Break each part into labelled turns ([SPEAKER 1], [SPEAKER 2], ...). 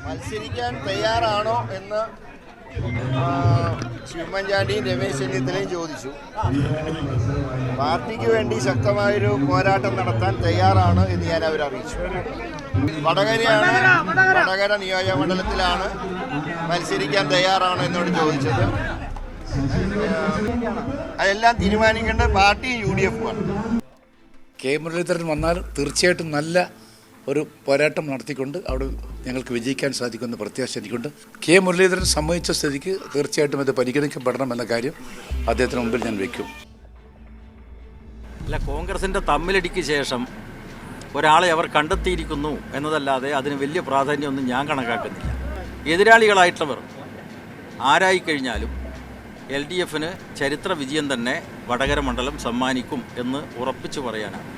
[SPEAKER 1] മത്സരിക്കാൻ തയ്യാറാണോ എന്ന് ഉമ്മൻചാണ്ടിയും രമേശ് ചെന്നിത്തലയും ചോദിച്ചു. പാർട്ടിക്ക് വേണ്ടി ശക്തമായൊരു പോരാട്ടം നടത്താൻ തയ്യാറാണ് എന്ന് ഞാൻ അവരെ അറിയിച്ചു. വടകര നിയോജകമണ്ഡലത്തിലാണ് മത്സരിക്കാൻ തയ്യാറാണോ എന്നോട് ചോദിച്ചത്. അതെല്ലാം തീരുമാനിക്കേണ്ട പാർട്ടിയും UDF-ഉമാണ്.
[SPEAKER 2] കെ മുരളീധരൻ വന്നാൽ തീർച്ചയായിട്ടും നല്ല ഒരു പോരാട്ടം നടത്തിക്കൊണ്ട് അവിടെ ഞങ്ങൾക്ക് വിജയിക്കാൻ സാധിക്കുമെന്ന് പ്രത്യാശ എനിക്കുണ്ട്. കെ മുരളീധരൻ സമ്മതിച്ച സ്ഥിതിക്ക് തീർച്ചയായിട്ടും ഇത് പരിഗണിക്കപ്പെടണമെന്ന കാര്യം അദ്ദേഹത്തിന് മുമ്പിൽ ഞാൻ വയ്ക്കും.
[SPEAKER 3] അല്ല, കോൺഗ്രസിൻ്റെ തമ്മിലടിക്ക് ശേഷം ഒരാളെ അവർ കണ്ടെത്തിയിരിക്കുന്നു എന്നതല്ലാതെ അതിന് വലിയ പ്രാധാന്യമൊന്നും ഞാൻ കണക്കാക്കുന്നില്ല. എതിരാളികളായിട്ടുള്ളവർ ആരായിക്കഴിഞ്ഞാലും LDF-ന് ചരിത്ര വിജയം തന്നെ വടകര മണ്ഡലം സമ്മാനിക്കും എന്ന് ഉറപ്പിച്ചു പറയാനാണ്.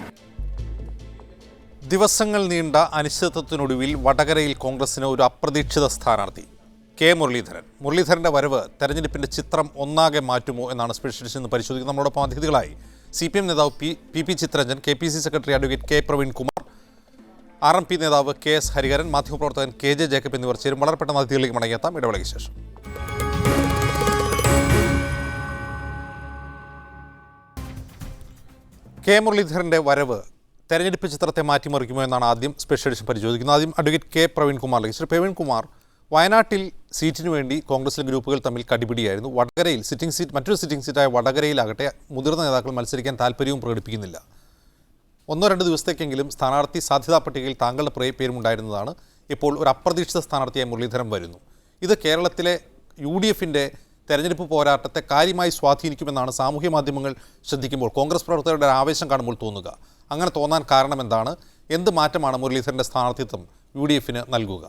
[SPEAKER 4] ദിവസങ്ങൾ നീണ്ട അനിശ്ചിതത്വത്തിനൊടുവിൽ വടകരയിൽ കോൺഗ്രസിന് ഒരു അപ്രതീക്ഷിത സ്ഥാനാർത്ഥി കെ മുരളീധരൻ. മുരളീധരൻ്റെ വരവ് തെരഞ്ഞെടുപ്പിൻ്റെ ചിത്രം ഒന്നാകെ മാറ്റുമോ എന്നാണ് സ്പെഷ്യലിസ്റ്റ് എന്ന് പരിശോധിക്കുന്നത്. നമ്മളോടൊപ്പം അതിഥികളായി CPM നേതാവ് PP Chitraranjan, KPC secretary advocate K Praveenkumar, RMP നേതാവ് KS ഹരിഹരൻ, മാധ്യമപ്രവർത്തകൻ KJ ജേക്കബ് എന്നിവർ ചേരും. വളരെ പെട്ടെന്ന് അതിഥികളിലേക്ക് മടങ്ങിയെത്താം ഇടവേളയ്ക്ക് ശേഷം. കെ മുരളീധരൻ്റെ വരവ് തെരഞ്ഞെടുപ്പ് ചിത്രത്തെ മാറ്റിമറിക്കുമോ എന്നാണ് ആദ്യം സ്പെഷ്യലിസ്റ്റ് പരിശോധിക്കുന്നത്. ആദ്യം അഡ്വക്കേറ്റ് K പ്രവീൺകുമാറിലേക്ക്. ശ്രീ പ്രവീൺകുമാർ, വയനാട്ടിൽ സീറ്റിന് വേണ്ടി കോൺഗ്രസിലെ ഗ്രൂപ്പുകൾ തമ്മിൽ കടിപിടിയായിരുന്നു. വടകരയിൽ മറ്റൊരു സിറ്റിംഗ് സീറ്റായ വടകരയിലാകട്ടെ മുതിർന്ന നേതാക്കൾ മത്സരിക്കാൻ താല്പര്യവും പ്രകടിപ്പിക്കുന്നില്ല. 1-2 ദിവസത്തേക്കെങ്കിലും സ്ഥാനാർത്ഥി സാധ്യതാ പട്ടികയിൽ താങ്കളുടെ പേരുമുണ്ടായിരുന്നതാണ്. ഇപ്പോൾ ഒരു അപ്രതീക്ഷിത സ്ഥാനാർത്ഥിയായി മുരളീധരൻ വരുന്നു. ഇത് കേരളത്തിലെ UDF-ൻ്റെ തെരഞ്ഞെടുപ്പ് പോരാട്ടത്തെ കാര്യമായി സ്വാധീനിക്കുമെന്നാണ് സാമൂഹ്യ മാധ്യമങ്ങൾ ശ്രദ്ധിക്കുമ്പോൾ, കോൺഗ്രസ് പ്രവർത്തകരുടെ ആവേശം കാണുമ്പോൾ തോന്നുക. അങ്ങനെ തോന്നാൻ കാരണം എന്താണ്? എന്ത് മാറ്റമാണ് മുരളീധരൻ്റെ സ്ഥാനാർത്ഥിത്വം UDF-ന് നൽകുക?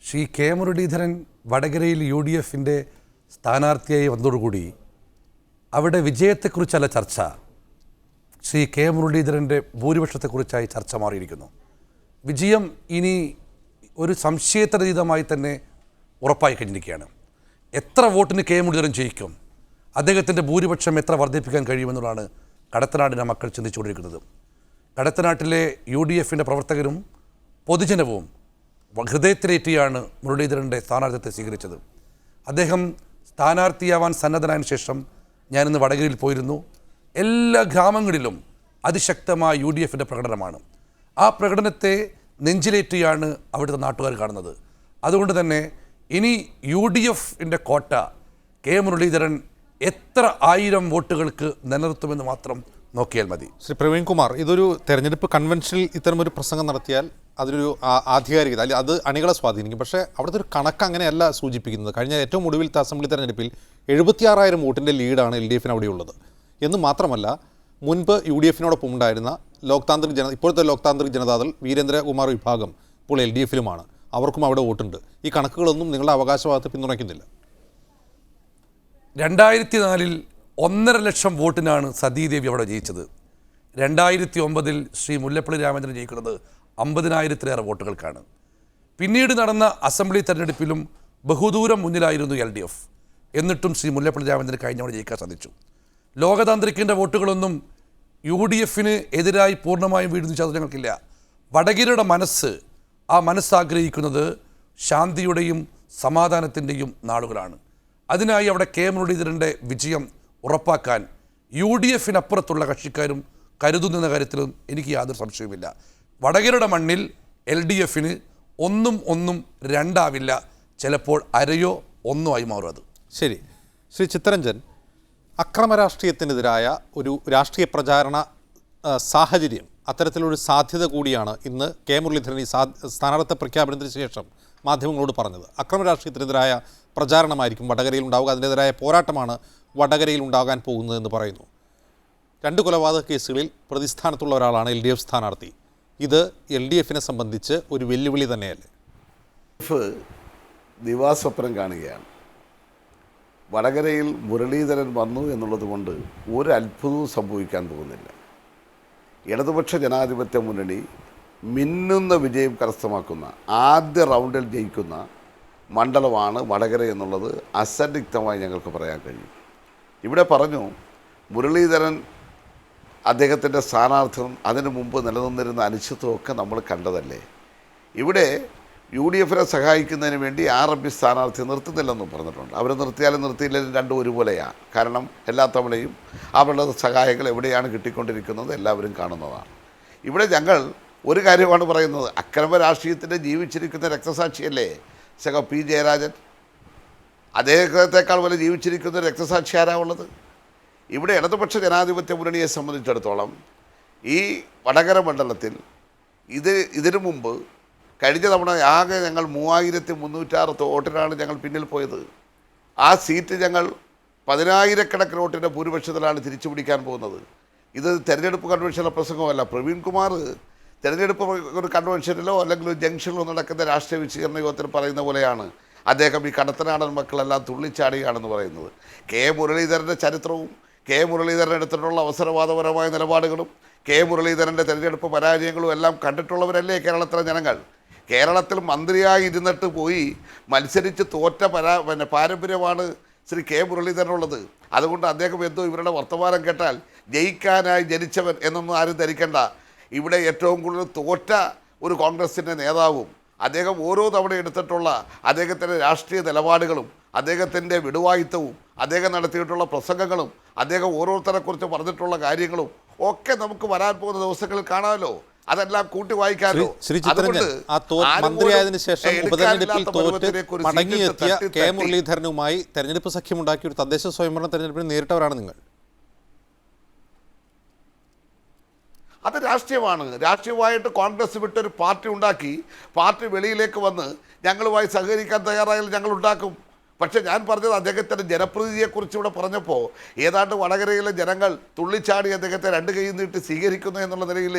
[SPEAKER 5] ശ്രീ കെ മുരളീധരൻ വടകരയിൽ UDF-ൻ്റെ സ്ഥാനാർത്ഥിയായി വന്നതോടുകൂടി അവിടെ വിജയത്തെക്കുറിച്ചല്ല ചർച്ച, ശ്രീ കെ മുരളീധരൻ്റെ ഭൂരിപക്ഷത്തെക്കുറിച്ചായി ചർച്ച മാറിയിരിക്കുന്നു. വിജയം ഇനി ഒരു സംശയത്തിനതീതമായി തന്നെ ഉറപ്പായി കഴിഞ്ഞിരിക്കുകയാണ്. എത്ര വോട്ടിന് കെ മുരളീധരൻ ജയിക്കും, അദ്ദേഹത്തിൻ്റെ ഭൂരിപക്ഷം എത്ര വർദ്ധിപ്പിക്കാൻ കഴിയുമെന്നുള്ളതാണ് കടത്തനാടിൻ്റെ മക്കൾ ചിന്തിച്ചുകൊണ്ടിരിക്കുന്നത്. കടത്തനാട്ടിലെ UDF-ൻ്റെ പ്രവർത്തകരും പൊതുജനവും ഹൃദയത്തിലേറ്റിയാണ് മുരളീധരൻ്റെ സ്ഥാനാർത്ഥിത്വത്തെ സ്വീകരിച്ചത്. അദ്ദേഹം സ്ഥാനാർത്ഥിയാവാൻ സന്നദ്ധനായതിനു ശേഷം ഞാനിന്ന് വടകരയിൽ പോയിരുന്നു. എല്ലാ ഗ്രാമങ്ങളിലും അതിശക്തമായ UDF-ൻ്റെ പ്രകടനമാണ്. ആ പ്രകടനത്തെ നെഞ്ചിലേറ്റിയാണ് അവിടുത്തെ നാട്ടുകാർ കാണുന്നത്. അതുകൊണ്ട് തന്നെ ഇനി UDF-ൻ്റെ കോട്ട കെ മുരളീധരൻ എത്ര 1000 വോട്ടുകൾക്ക് നിലനിർത്തുമെന്ന് മാത്രം നോക്കിയാൽ മതി.
[SPEAKER 4] ശ്രീ പ്രവീൺകുമാർ, ഇതൊരു തെരഞ്ഞെടുപ്പ് കൺവെൻഷനിൽ ഇത്തരമൊരു പ്രസംഗം നടത്തിയാൽ അതിനൊരു ആധികാരികത, അല്ലെങ്കിൽ അത് അണികളെ സ്വാധീനിക്കും. പക്ഷേ അവിടുത്തെ ഒരു കണക്ക് അങ്ങനെയല്ല സൂചിപ്പിക്കുന്നത്. കഴിഞ്ഞ ഏറ്റവും ഒടുവിലത്തെ അസംബ്ലി തെരഞ്ഞെടുപ്പിൽ 76,000 വോട്ടിൻ്റെ ലീഡാണ് LDF-ന് അവിടെയുള്ളത്. എന്ന് മാത്രമല്ല, മുൻപ് UDF-നോടൊപ്പം ഉണ്ടായിരുന്ന ഇപ്പോഴത്തെ ലോക് താന്ത്രിക് ജനതാദൾ വീരേന്ദ്രകുമാർ വിഭാഗം ഇപ്പോൾ LDF-ലുമാണ്. അവർക്കും അവിടെ വോട്ടുണ്ട്. ഈ കണക്കുകളൊന്നും നിങ്ങളുടെ അവകാശവാദത്തെ പിന്തുണയ്ക്കുന്നില്ല.
[SPEAKER 5] 2004 1.5 ലക്ഷം വോട്ടിനാണ് സതീദേവി അവിടെ ജയിച്ചത്. 2009 ശ്രീ മുല്ലപ്പള്ളി രാമചന്ദ്രൻ ജയിക്കുന്നത് 50,000-ലേറെ വോട്ടുകൾക്കാണ്. പിന്നീട് നടന്ന അസംബ്ലി തെരഞ്ഞെടുപ്പിലും ബഹുദൂരം മുന്നിലായിരുന്നു LDF. എന്നിട്ടും ശ്രീ മുല്ലപ്പള്ളി രാമചന്ദ്രൻ കഴിഞ്ഞവിടെ ജയിക്കാൻ സാധിച്ചു. ലോകതാന്ത്രിക്കിൻ്റെ വോട്ടുകളൊന്നും UDF-ന് എതിരായി പൂർണ്ണമായും വീഴുന്ന ചതുരങ്ങൾക്കില്ല. വടകരയുടെ ആ മനസ്സാഗ്രഹിക്കുന്നത് ശാന്തിയുടെയും സമാധാനത്തിൻ്റെയും നാളുകളാണ്. അതിനായി അവിടെ കെ മുരളീധരൻ്റെ വിജയം ഉറപ്പാക്കാൻ UDF-നപ്പുറത്തുള്ള കക്ഷിക്കാരും കരുതുന്ന കാര്യത്തിലും എനിക്ക് യാതൊരു സംശയവുമില്ല. വടകരയുടെ മണ്ണിൽ LDF-ന് 1 2 ആവില്ല, ചിലപ്പോൾ 1/2 1 ആയി മാറും. അത്
[SPEAKER 4] ശരി. ശ്രീ ചിത്തരഞ്ജൻ, അക്രമ രാഷ്ട്രീയത്തിനെതിരായ ഒരു രാഷ്ട്രീയ പ്രചാരണ സാഹചര്യം, അത്തരത്തിലൊരു സാധ്യത കൂടിയാണ് ഇന്ന് കെ മുരളീധരൻ ഈ സ്ഥാനാർത്ഥി പ്രഖ്യാപനത്തിന് ശേഷം മാധ്യമങ്ങളോട് പറഞ്ഞത്. അക്രമ രാഷ്ട്രീയത്തിനെതിരായ പ്രചാരണമായിരിക്കും വടകരയിൽ ഉണ്ടാവുക, അതിനെതിരായ പോരാട്ടമാണ് വടകരയിൽ ഉണ്ടാകാൻ പോകുന്നതെന്ന് പറയുന്നു. 2 കൊലപാതക കേസുകളിൽ പ്രതിസ്ഥാനത്തുള്ള ഒരാളാണ് LDF സ്ഥാനാർത്ഥി. ഇത് LDF-നെ സംബന്ധിച്ച് ഒരു വെല്ലുവിളി തന്നെയല്ലേ?
[SPEAKER 6] ദിവാസ്വപ്നം കാണുകയാണ്. വടകരയിൽ മുരളീധരൻ വന്നു എന്നുള്ളത് കൊണ്ട് ഒരു അത്ഭുതവും സംഭവിക്കാൻ പോകുന്നില്ല. ഇടതുപക്ഷ ജനാധിപത്യ മുന്നണി മിന്നുന്ന വിജയം കരസ്ഥമാക്കുന്ന, ആദ്യ റൗണ്ടിൽ ജയിക്കുന്ന മണ്ഡലമാണ് വടകര എന്നുള്ളത് അസന്നിഗ്ധമായി ഞങ്ങൾക്ക് പറയാൻ കഴിയും. ഇവിടെ പറഞ്ഞു മുരളീധരൻ അദ്ദേഹത്തിൻ്റെ സ്ഥാനാർത്ഥം അതിനു മുമ്പ് നിലനിന്നിരുന്ന അനിശ്ചിതത്വമൊക്കെ നമ്മൾ കണ്ടതല്ലേ. ഇവിടെ UDF-നെ സഹായിക്കുന്നതിന് വേണ്ടി RMP സ്ഥാനാർത്ഥി നിർത്തുന്നില്ലെന്നും പറഞ്ഞിട്ടുണ്ട്. അവർ നിർത്തിയാലും നിർത്തിയില്ലെങ്കിലും രണ്ടും ഒരുപോലെയാണ്. കാരണം എല്ലാ തവണയും അവരുടെ സഹായങ്ങൾ എവിടെയാണ് കിട്ടിക്കൊണ്ടിരിക്കുന്നത് എല്ലാവരും കാണുന്നതാണ്. ഇവിടെ ഞങ്ങൾ ഒരു കാര്യമാണ് പറയുന്നത്, അക്രമ രാഷ്ട്രീയത്തിൻ്റെ ജീവിച്ചിരിക്കുന്ന രക്തസാക്ഷിയല്ലേ P. ജയരാജൻ. അദ്ദേഹത്തെക്കാൾ വലിയ ജീവിച്ചിരിക്കുന്ന രക്തസാക്ഷി ആരാ ഉള്ളത്? ഇവിടെ ഇടതുപക്ഷ ജനാധിപത്യ മുന്നണിയെ സംബന്ധിച്ചിടത്തോളം ഈ വടകര മണ്ഡലത്തിൽ ഇതിനു മുമ്പ് കഴിഞ്ഞ തവണ ആകെ ഞങ്ങൾ 3306 വോട്ടിനാണ് ഞങ്ങൾ പിന്നിൽ പോയത്. ആ സീറ്റ് ഞങ്ങൾ 10,000-കണക്കിന് വോട്ടിൻ്റെ ഭൂരിപക്ഷത്തിലാണ് തിരിച്ചു പിടിക്കാൻ പോകുന്നത്. ഇത് തെരഞ്ഞെടുപ്പ് കൺവെൻഷനിലെ പ്രസംഗമല്ല. പ്രവീൺ കുമാർ തെരഞ്ഞെടുപ്പ് ഒരു കൺവെൻഷനിലോ അല്ലെങ്കിൽ ഒരു ജംഗ്ഷനിലോ നടക്കുന്ന രാഷ്ട്രീയ വിശദീകരണ യോഗത്തിൽ പറയുന്ന പോലെയാണ് അദ്ദേഹം ഈ കടത്തനാടൻ മക്കളെല്ലാം തുള്ളിച്ചാടുകയാണെന്ന് പറയുന്നത്. മുരളീധരൻ്റെ ചരിത്രവും മുരളീധരൻ എടുത്തിട്ടുള്ള അവസരവാദപരമായ നിലപാടുകളും മുരളീധരൻ്റെ തെരഞ്ഞെടുപ്പ് പരാജയങ്ങളും എല്ലാം കണ്ടിട്ടുള്ളവരല്ലേ കേരളത്തിലെ ജനങ്ങൾ. കേരളത്തിൽ മന്ത്രിയായി ഇരുന്നിട്ട് പോയി മത്സരിച്ച് തോറ്റ പാരമ്പര്യമാണ് ശ്രീ മുരളീധരനുള്ളത്. അതുകൊണ്ട് അദ്ദേഹം എന്തോ ഇവരുടെ വർത്തമാനം കേട്ടാൽ ജയിക്കാനായി ജനിച്ചവൻ എന്നൊന്നും ആരും ധരിക്കണ്ട. ഇവിടെ ഏറ്റവും കൂടുതൽ തോറ്റ ഒരു കോൺഗ്രസിൻ്റെ നേതാവും അദ്ദേഹം ഓരോ തവണ എടുത്തിട്ടുള്ള അദ്ദേഹത്തിൻ്റെ രാഷ്ട്രീയ നിലപാടുകളും അദ്ദേഹത്തിൻ്റെ വിടുവായിത്തവും അദ്ദേഹം നടത്തിയിട്ടുള്ള പ്രസംഗങ്ങളും അദ്ദേഹം ഓരോരുത്തരെക്കുറിച്ച് പറഞ്ഞിട്ടുള്ള കാര്യങ്ങളും ഒക്കെ നമുക്ക് വരാൻ പോകുന്ന ദിവസങ്ങളിൽ കാണാമല്ലോ. അതെല്ലാം കൂട്ടി വായിക്കാമല്ലോ.
[SPEAKER 4] മന്ത്രിയായതിനു ശേഷം ഉപതെരഞ്ഞെടുപ്പിൽ തോറ്റ് മടങ്ങിയെത്തിയ മുരളീധരനുമായി തെരഞ്ഞെടുപ്പ് സഖ്യമുണ്ടാക്കിയ ഒരു തദ്ദേശ സ്വയംഭരണ തെരഞ്ഞെടുപ്പിൽ നേരിട്ടവരാണ് നിങ്ങൾ.
[SPEAKER 6] അത് രാഷ്ട്രീയമാണ്. രാഷ്ട്രീയമായിട്ട് കോൺഗ്രസ് വിട്ടൊരു പാർട്ടി ഉണ്ടാക്കി പാർട്ടി വെളിയിലേക്ക് വന്ന് ഞങ്ങളുമായി സഹകരിക്കാൻ തയ്യാറായാൽ ഞങ്ങൾ ഉണ്ടാക്കും. പക്ഷേ ഞാൻ പറഞ്ഞത് അദ്ദേഹത്തിൻ്റെ ജനപ്രീതിയെക്കുറിച്ച് ഇവിടെ പറഞ്ഞപ്പോൾ ഏതാണ്ട് വടകരയിലെ ജനങ്ങൾ തുള്ളിച്ചാടി അദ്ദേഹത്തെ രണ്ട് കൈ നീട്ടി സ്വീകരിക്കുന്നു എന്നുള്ള നിലയിൽ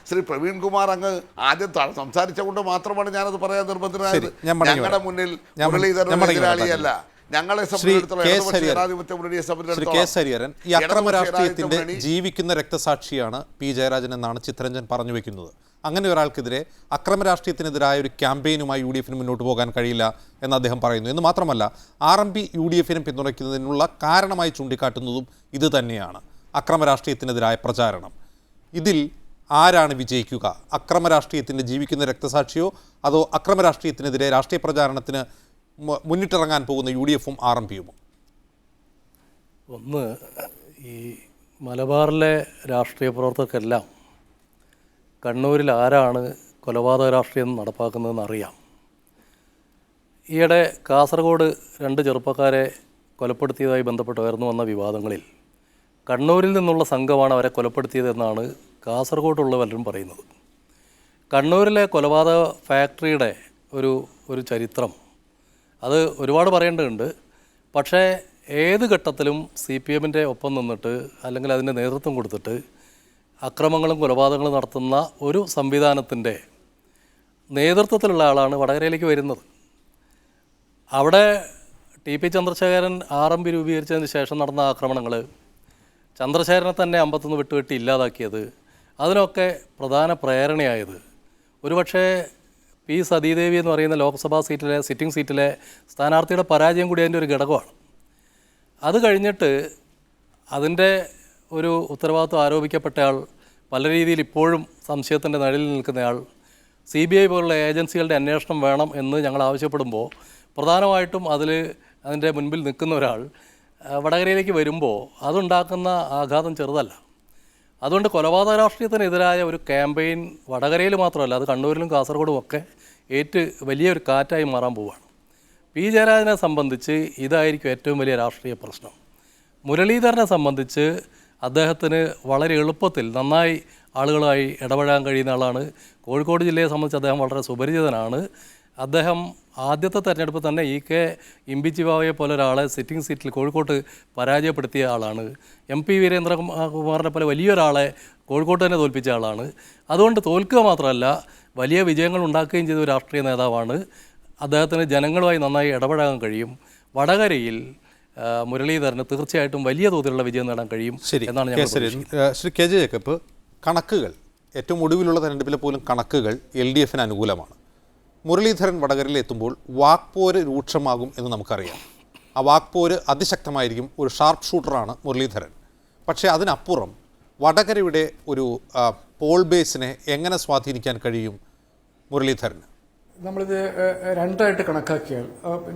[SPEAKER 6] ശ്രീ പ്രവീൺ കുമാർ അങ്ങ് ആദ്യം സംസാരിച്ചുകൊണ്ട് മാത്രമാണ് ഞാനത് പറയാൻ നിർബന്ധിതനായത്. ഞങ്ങളുടെ മുന്നിൽ മുരളീധരൻ എതിരാളിയല്ല. ഞങ്ങളെ
[SPEAKER 4] സംബന്ധിച്ചിടത്തോളം ഈ അക്രമ രാഷ്ട്രീയത്തിന്റെ ജീവിക്കുന്ന രക്തസാക്ഷിയാണ് P. ജയരാജൻ എന്നാണ് ചിത്രരഞ്ജൻ പറഞ്ഞു വെക്കുന്നത്. അങ്ങനെ ഒരാൾക്കെതിരെ അക്രമ രാഷ്ട്രീയത്തിനെതിരായ ഒരു ക്യാമ്പയിനുമായി UDF-ന് മുന്നോട്ട് പോകാൻ കഴിയില്ല എന്ന് അദ്ദേഹം പറയുന്നു. എന്ന് മാത്രമല്ല RMP UDF-നെ പിന്തുണയ്ക്കുന്നതിനുള്ള കാരണമായി ചൂണ്ടിക്കാട്ടുന്നതും ഇത് തന്നെയാണ്, അക്രമ രാഷ്ട്രീയത്തിനെതിരായ പ്രചാരണം. ഇതിൽ ആരാണ് വിജയിക്കുക? അക്രമ രാഷ്ട്രീയത്തിൻ്റെ ജീവിക്കുന്ന രക്തസാക്ഷിയോ അതോ അക്രമ രാഷ്ട്രീയത്തിനെതിരെ രാഷ്ട്രീയ പ്രചാരണത്തിന് മുന്നിട്ടിറങ്ങാൻ പോകുന്ന UDF-ഉം RMP-യും?
[SPEAKER 7] ഒന്ന്, ഈ മലബാറിലെ രാഷ്ട്രീയ പ്രവർത്തകർക്കെല്ലാം കണ്ണൂരിൽ ആരാണ് കൊലപാതക രാഷ്ട്രീയം നടപ്പാക്കുന്നതെന്ന് അറിയാം. ഈയിടെ കാസർഗോഡ് 2 ചെറുപ്പക്കാരെ കൊലപ്പെടുത്തിയതായി ബന്ധപ്പെട്ട് ഉയർന്നു വന്ന വിവാദങ്ങളിൽ കണ്ണൂരിൽ നിന്നുള്ള സംഘമാണ് അവരെ കൊലപ്പെടുത്തിയതെന്നാണ് കാസർഗോഡുള്ള പലരും പറയുന്നത്. കണ്ണൂരിലെ കൊലപാതക ഫാക്ടറിയുടെ ഒരു ചരിത്രം അത് ഒരുപാട് പറയേണ്ടതുണ്ട്. പക്ഷേ ഏത് ഘട്ടത്തിലും CPM-ൻ്റെ ഒപ്പം നിന്നിട്ട് അല്ലെങ്കിൽ അതിൻ്റെ നേതൃത്വം കൊടുത്തിട്ട് അക്രമങ്ങളും കൊലപാതകങ്ങളും നടത്തുന്ന ഒരു സംവിധാനത്തിൻ്റെ നേതൃത്വത്തിലുള്ള ആളാണ് വടകരയിലേക്ക് വരുന്നത്. അവിടെ TP ചന്ദ്രശേഖരൻ RMP രൂപീകരിച്ചതിന് ശേഷം നടന്ന ആക്രമണങ്ങൾ, ചന്ദ്രശേഖരനെ തന്നെ 51 വെട്ടുകെട്ടി ഇല്ലാതാക്കിയത്, അതിനൊക്കെ പ്രധാന പ്രേരണയായത് ഒരുപക്ഷേ P. സതീദേവി എന്ന് പറയുന്ന ലോക്സഭാ സീറ്റിലെ സിറ്റിംഗ് സീറ്റിലെ സ്ഥാനാർത്ഥിയുടെ പരാജയം കൂടി അതിൻ്റെ ഒരു ഘടകമാണ്. അത് കഴിഞ്ഞിട്ട് അതിൻ്റെ ഒരു ഉത്തരവാദിത്വം ആരോപിക്കപ്പെട്ടയാൾ, പല രീതിയിൽ ഇപ്പോഴും സംശയത്തിൻ്റെ നിഴലിൽ നിൽക്കുന്നയാൾ, CBI പോലുള്ള ഏജൻസികളുടെ അന്വേഷണം വേണം എന്ന് ഞങ്ങൾ ആവശ്യപ്പെടുമ്പോൾ പ്രധാനമായിട്ടും അതിൻ്റെ മുൻപിൽ നിൽക്കുന്ന ഒരാൾ വടകരയിലേക്ക് വരുമ്പോൾ അതുണ്ടാക്കുന്ന ആഘാതം ചെറുതല്ല. അതുകൊണ്ട് കൊലപാതക രാഷ്ട്രീയത്തിനെതിരായ ഒരു ക്യാമ്പയിൻ വടകരയിൽ മാത്രമല്ല, അത് കണ്ണൂരിലും കാസർഗോഡും ഒക്കെ വലിയൊരു കാറ്റായി മാറാൻ പോവുകയാണ്. P. ജയരാജനെ സംബന്ധിച്ച് ഇതായിരിക്കും ഏറ്റവും വലിയ രാഷ്ട്രീയ പ്രശ്നം. മുരളീധരനെ സംബന്ധിച്ച് അദ്ദേഹത്തിന് വളരെ എളുപ്പത്തിൽ നന്നായി ആളുകളുമായി ഇടപെടാൻ കഴിയുന്ന ആളാണ്. കോഴിക്കോട് ജില്ലയെ സംബന്ധിച്ച് അദ്ദേഹം വളരെ സുപരിചിതനാണ്. അദ്ദേഹം ആദ്യത്തെ തെരഞ്ഞെടുപ്പ് തന്നെ EK ഇമ്പിച്ചിബാവയെ പോലെ ഒരാളെ സിറ്റിംഗ് സീറ്റിൽ കോഴിക്കോട്ട് പരാജയപ്പെടുത്തിയ ആളാണ്. MP വീരേന്ദ്രകുമാറിനെ പോലെ വലിയൊരാളെ കോഴിക്കോട്ട് തന്നെ തോൽപ്പിച്ച ആളാണ്. അതുകൊണ്ട് തോൽക്കുക മാത്രമല്ല, വലിയ വിജയങ്ങൾ ഉണ്ടാക്കുകയും ചെയ്ത ഒരു രാഷ്ട്രീയ നേതാവാണ്. അദ്ദേഹത്തിന് ജനങ്ങളുമായി നന്നായി ഇടപെടാൻ കഴിയും. വടകരയിൽ മുരളീധരന് തീർച്ചയായിട്ടും വലിയ തോതിലുള്ള വിജയം നേടാൻ കഴിയും എന്നാണ് ഞാൻ
[SPEAKER 4] പ്രതീക്ഷിക്കുന്നത്. ശ്രീ KJ ജേക്കബ്, കണക്കുകൾ ഏറ്റവും ഒടുവിലുള്ള തെരഞ്ഞെടുപ്പിലെ പോലും കണക്കുകൾ LDF-ന് അനുകൂലമാണ്. മുരളീധരൻ വടകരയിൽ എത്തുമ്പോൾ വാക്പോര് രൂക്ഷമാകും എന്ന് നമുക്കറിയാം. ആ വാക്പോര് അതിശക്തമായിരിക്കും. ഒരു ഷാർപ്പ് ഷൂട്ടറാണ് മുരളീധരൻ. പക്ഷേ അതിനപ്പുറം വടകരയുടെ ഒരു പോൾ ബേസിനെ എങ്ങനെ സ്വാധീനിക്കാൻ കഴിയും മുരളീധരന്?
[SPEAKER 8] നമ്മളിത് രണ്ടായിട്ട് കണക്കാക്കിയാൽ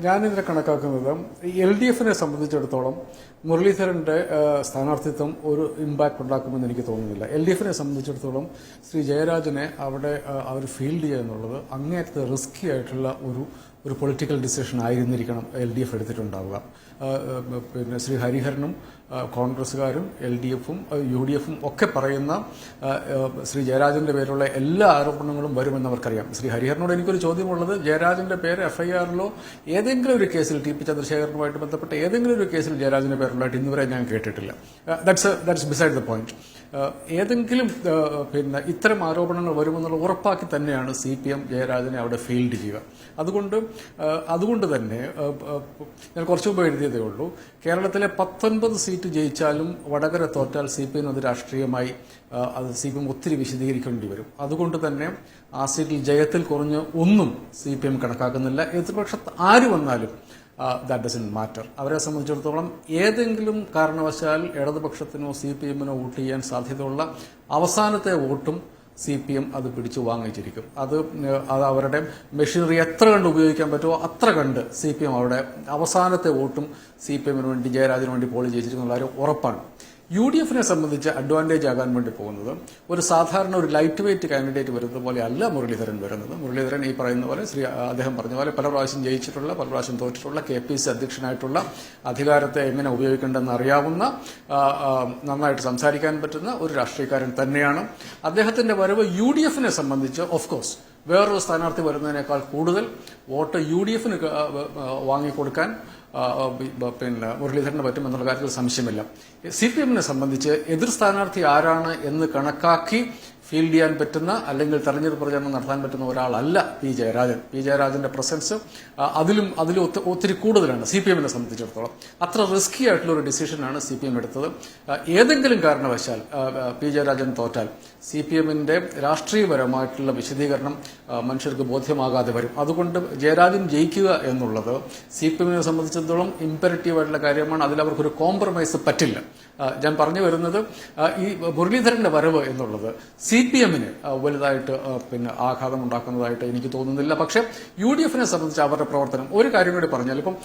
[SPEAKER 8] ഞാനിതിനെ കണക്കാക്കുന്നത് LDF-നെ സംബന്ധിച്ചിടത്തോളം മുരളീധരൻ്റെ സ്ഥാനാർത്ഥിത്വം ഒരു ഇമ്പാക്റ്റ് ഉണ്ടാക്കുമെന്ന് എനിക്ക് തോന്നുന്നില്ല. LDF-നെ സംബന്ധിച്ചിടത്തോളം ശ്രീ ജയരാജനെ അവിടെ അവർ ഫീൽഡ് ചെയ്യുക എന്നുള്ളത് അങ്ങേയറ്റത്തെ റിസ്കി ആയിട്ടുള്ള ഒരു പൊളിറ്റിക്കൽ ഡിസിഷൻ ആയിരുന്നിരിക്കണം LDF എടുത്തിട്ടുണ്ടാവുക. പിന്നെ ശ്രീ ഹരിഹരനും കോൺഗ്രസ്സുകാരും LDF-ഉം UDF-ഉം ഒക്കെ പറയുന്ന ശ്രീ ജയരാജൻ്റെ പേരുള്ള എല്ലാ ആരോപണങ്ങളും വരുമെന്ന് അവർക്കറിയാം. ശ്രീ ഹരിഹരനോട് എനിക്കൊരു ചോദ്യമുള്ളത്, ജയരാജൻ്റെ പേര് FIR-ലോ ഏതെങ്കിലും ഒരു കേസിൽ ടി പി ചന്ദ്രശേഖരനുമായിട്ട് ബന്ധപ്പെട്ട ഏതെങ്കിലും ഒരു കേസിൽ ജയരാജൻ്റെ പേരുള്ളതായിട്ട് ഇന്നുവരെ ഞാൻ കേട്ടിട്ടില്ല. That's beside the point. ഏതെങ്കിലും പിന്നെ ഇത്തരം ആരോപണങ്ങൾ വരുമെന്നുള്ള ഉറപ്പാക്കി തന്നെയാണ് CPM ജയരാജനെ അവിടെ ഫീൽഡ് ചെയ്യുക. അതുകൊണ്ട് തന്നെ ഞാൻ കുറച്ചു മുമ്പ് എഴുതിയതേ ഉള്ളൂ, കേരളത്തിലെ 19 സീറ്റ് ജയിച്ചാലും വടകര തോറ്റാൽ CPM അത് രാഷ്ട്രീയമായി അത് CPM ഒത്തിരി വിശദീകരിക്കേണ്ടി വരും. അതുകൊണ്ട് തന്നെ ആ സീറ്റിൽ ജയത്തിൽ കുറഞ്ഞ് ഒന്നും CPM കണക്കാക്കുന്നില്ല. എതിർപക്ഷത്ത് ആര് വന്നാലും ദാറ്റ് ഡസൻറ്റ് മാറ്റർ. അവരെ സംബന്ധിച്ചിടത്തോളം ഏതെങ്കിലും കാരണവശാൽ ഇടതുപക്ഷത്തിനോ CPM-നോ വോട്ട് ചെയ്യാൻ സാധ്യതയുള്ള അവസാനത്തെ വോട്ടും CPM അത് പിടിച്ചു വാങ്ങിച്ചിരിക്കും. അത് അവരുടെ മെഷീനറി എത്ര കണ്ട് ഉപയോഗിക്കാൻ പറ്റുമോ അത്ര കണ്ട് CPM അവിടെ അവസാനത്തെ വോട്ടും CPM-ന് വേണ്ടി ജയരാജന് വേണ്ടി പോൾ ചെയ്തിരിക്കുന്ന കാര്യം ഉറപ്പാണ്. UDF-നെ സംബന്ധിച്ച് അഡ്വാൻറ്റേജ് ആകാൻ വേണ്ടി പോകുന്നത് ഒരു സാധാരണ ഒരു ലൈറ്റ് വെയിറ്റ് കാൻഡിഡേറ്റ് വരുന്നത് പോലെ അല്ല മുരളീധരൻ വരുന്നത്. മുരളീധരൻ ഈ പറയുന്ന പോലെ അദ്ദേഹം പറഞ്ഞ പോലെ പല പ്രാവശ്യം ജയിച്ചിട്ടുള്ള, പല പ്രാവശ്യം തോറ്റിട്ടുള്ള, KPC അധ്യക്ഷനായിട്ടുള്ള, അധികാരത്തെ എങ്ങനെ ഉപയോഗിക്കേണ്ടെന്ന് അറിയാവുന്ന, നന്നായിട്ട് സംസാരിക്കാൻ പറ്റുന്ന ഒരു രാഷ്ട്രീയക്കാരൻ തന്നെയാണ്. അദ്ദേഹത്തിന്റെ വരവ് UDF-നെ സംബന്ധിച്ച് ഓഫ് കോഴ്സ് വേറൊരു സ്ഥാനാർത്ഥി വരുന്നതിനേക്കാൾ കൂടുതൽ വോട്ട് UDF-ന് വാങ്ങിക്കൊടുക്കാൻ പിന്നെ മുരളീധരന് പറ്റുമെന്നുള്ള കാര്യത്തിൽ സംശയമില്ല. CPM-നെ സംബന്ധിച്ച് എതിർ സ്ഥാനാർത്ഥി ആരാണ് എന്ന് കണക്കാക്കി ഫീൽഡ് ചെയ്യാൻ പറ്റുന്ന അല്ലെങ്കിൽ തെരഞ്ഞെടുപ്പ് പ്രചരണം നടത്താൻ പറ്റുന്ന ഒരാളല്ല പി ജയരാജന്റെ പ്രസൻസ് അതിലും ഒത്തിരി കൂടുതലാണ് CPM-നെ സംബന്ധിച്ചിടത്തോളം. അത്ര റിസ്കി ആയിട്ടുള്ള ഒരു ഡിസിഷനാണ് CPM എടുത്തത്. ഏതെങ്കിലും കാരണവശാൽ പി ജയരാജൻ തോറ്റാൽ CPM-ന്റെ രാഷ്ട്രീയപരമായിട്ടുള്ള വിശദീകരണം മനുഷ്യർക്ക് ബോധ്യമാകാതെ വരും. അതുകൊണ്ട് ജയരാജൻ ജയിക്കുക എന്നുള്ളത് CPM-നെ സംബന്ധിച്ചിടത്തോളം ഇമ്പരറ്റീവായിട്ടുള്ള കാര്യമാണ്. അതിലവർക്കൊരു കോംപ്രമൈസ് പറ്റില്ല. ഞാൻ പറഞ്ഞു വരുന്നത് ഈ മുരളീധരന്റെ വരവ് എന്നുള്ളത് CPM-ന് വലുതായിട്ട് പിന്നെ ആഘാതം ഉണ്ടാക്കുന്നതായിട്ട് എനിക്ക് തോന്നുന്നില്ല. പക്ഷേ UDF-നെ സംബന്ധിച്ച് അവരുടെ പ്രവർത്തനം ഒരു കാര്യം കൂടി പറഞ്ഞാൽ, ഇപ്പം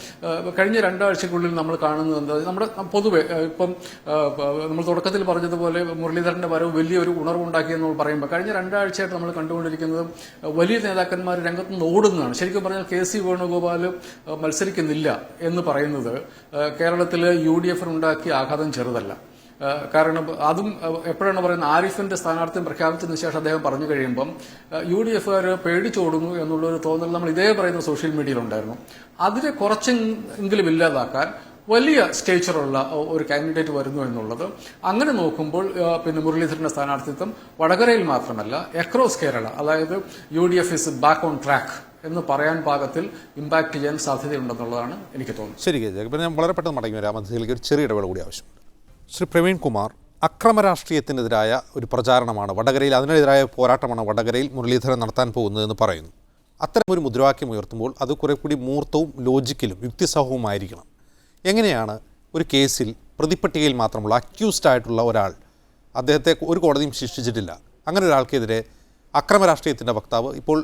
[SPEAKER 8] കഴിഞ്ഞ 2 ആഴ്ചക്കുള്ളിൽ നമ്മൾ കാണുന്നത് എന്താ, നമ്മുടെ പൊതുവെ ഇപ്പം നമ്മൾ തുടക്കത്തിൽ പറഞ്ഞതുപോലെ മുരളീധരന്റെ വരവ് വലിയൊരു ഉണർവുണ്ടാക്കിയെന്ന് പറയുമ്പോൾ കഴിഞ്ഞ 2 ആഴ്ചയായിട്ട് നമ്മൾ കണ്ടുകൊണ്ടിരിക്കുന്നത് വലിയ നേതാക്കന്മാർ രംഗത്തുനിന്ന് ഓടുന്നതാണ്. ശരിക്കും പറഞ്ഞാൽ KC വേണുഗോപാൽ മത്സരിക്കുന്നില്ല എന്ന് പറയുന്നത് കേരളത്തിൽ UDF-നുണ്ടാക്കിയ ആഘാതം ചെറുതല്ല. കാരണം അതും എപ്പോഴാണ് പറയുന്നത്, ആരിഫിന്റെ സ്ഥാനാർത്ഥിത്വം പ്രഖ്യാപിച്ചതിന് ശേഷം അദ്ദേഹം പറഞ്ഞു കഴിയുമ്പം UDF-കാർ പേടിച്ചോടുന്നു എന്നുള്ളൊരു തോന്നൽ നമ്മൾ ഇതേ പറയുന്ന സോഷ്യൽ മീഡിയയിലുണ്ടായിരുന്നു. അതിനെ കുറച്ചെങ്കിലും ഇല്ലാതാക്കാൻ വലിയ സ്റ്റേച്ചറുള്ള ഒരു കാൻഡിഡേറ്റ് വരുന്നു എന്നുള്ളത് അങ്ങനെ നോക്കുമ്പോൾ പിന്നെ മുരളീധരന്റെ സ്ഥാനാർത്ഥിത്വം വടകരയിൽ മാത്രമല്ല അക്രോസ് കേരള, അതായത് UDF is back on track എന്ന് പറയാൻ പാകത്തിൽ ഇമ്പാക്ട് ചെയ്യാൻ സാധ്യതയുണ്ടെന്നുള്ളതാണ് എനിക്ക് തോന്നുന്നത്.
[SPEAKER 4] ശരി, പിന്നെ ഞാൻ വളരെ പെട്ടെന്ന് മടങ്ങി വരാം. അതിലേക്ക് ഒരു ചെറിയ ഇടവേള കൂടി ആവശ്യമുണ്ട്. ശ്രീ പ്രവീൺ കുമാർ, അക്രമ രാഷ്ട്രീയത്തിനെതിരായ ഒരു പ്രചാരണമാണ് വടകരയിൽ, അതിനെതിരായ പോരാട്ടമാണ് വടകരയിൽ മുരളീധരൻ നടത്താൻ പോകുന്നതെന്ന് പറയുന്നു. അത്തരം ഒരു മുദ്രാവാക്യം ഉയർത്തുമ്പോൾ അത് കുറെ കൂടി മൂർത്തവും ലോജിക്കലും യുക്തിസഹവുമായിരിക്കണം. എങ്ങനെയാണ് ഒരു കേസിൽ പ്രതിപ്പട്ടികയിൽ മാത്രമുള്ള അക്യൂസ്ഡ് ആയിട്ടുള്ള ഒരാൾ, അദ്ദേഹത്തെ ഒരു കോടതിയും ശിക്ഷിച്ചിട്ടില്ല, അങ്ങനെ ഒരാൾക്കെതിരെ അക്രമ രാഷ്ട്രീയത്തിൻ്റെ വക്താവ്, ഇപ്പോൾ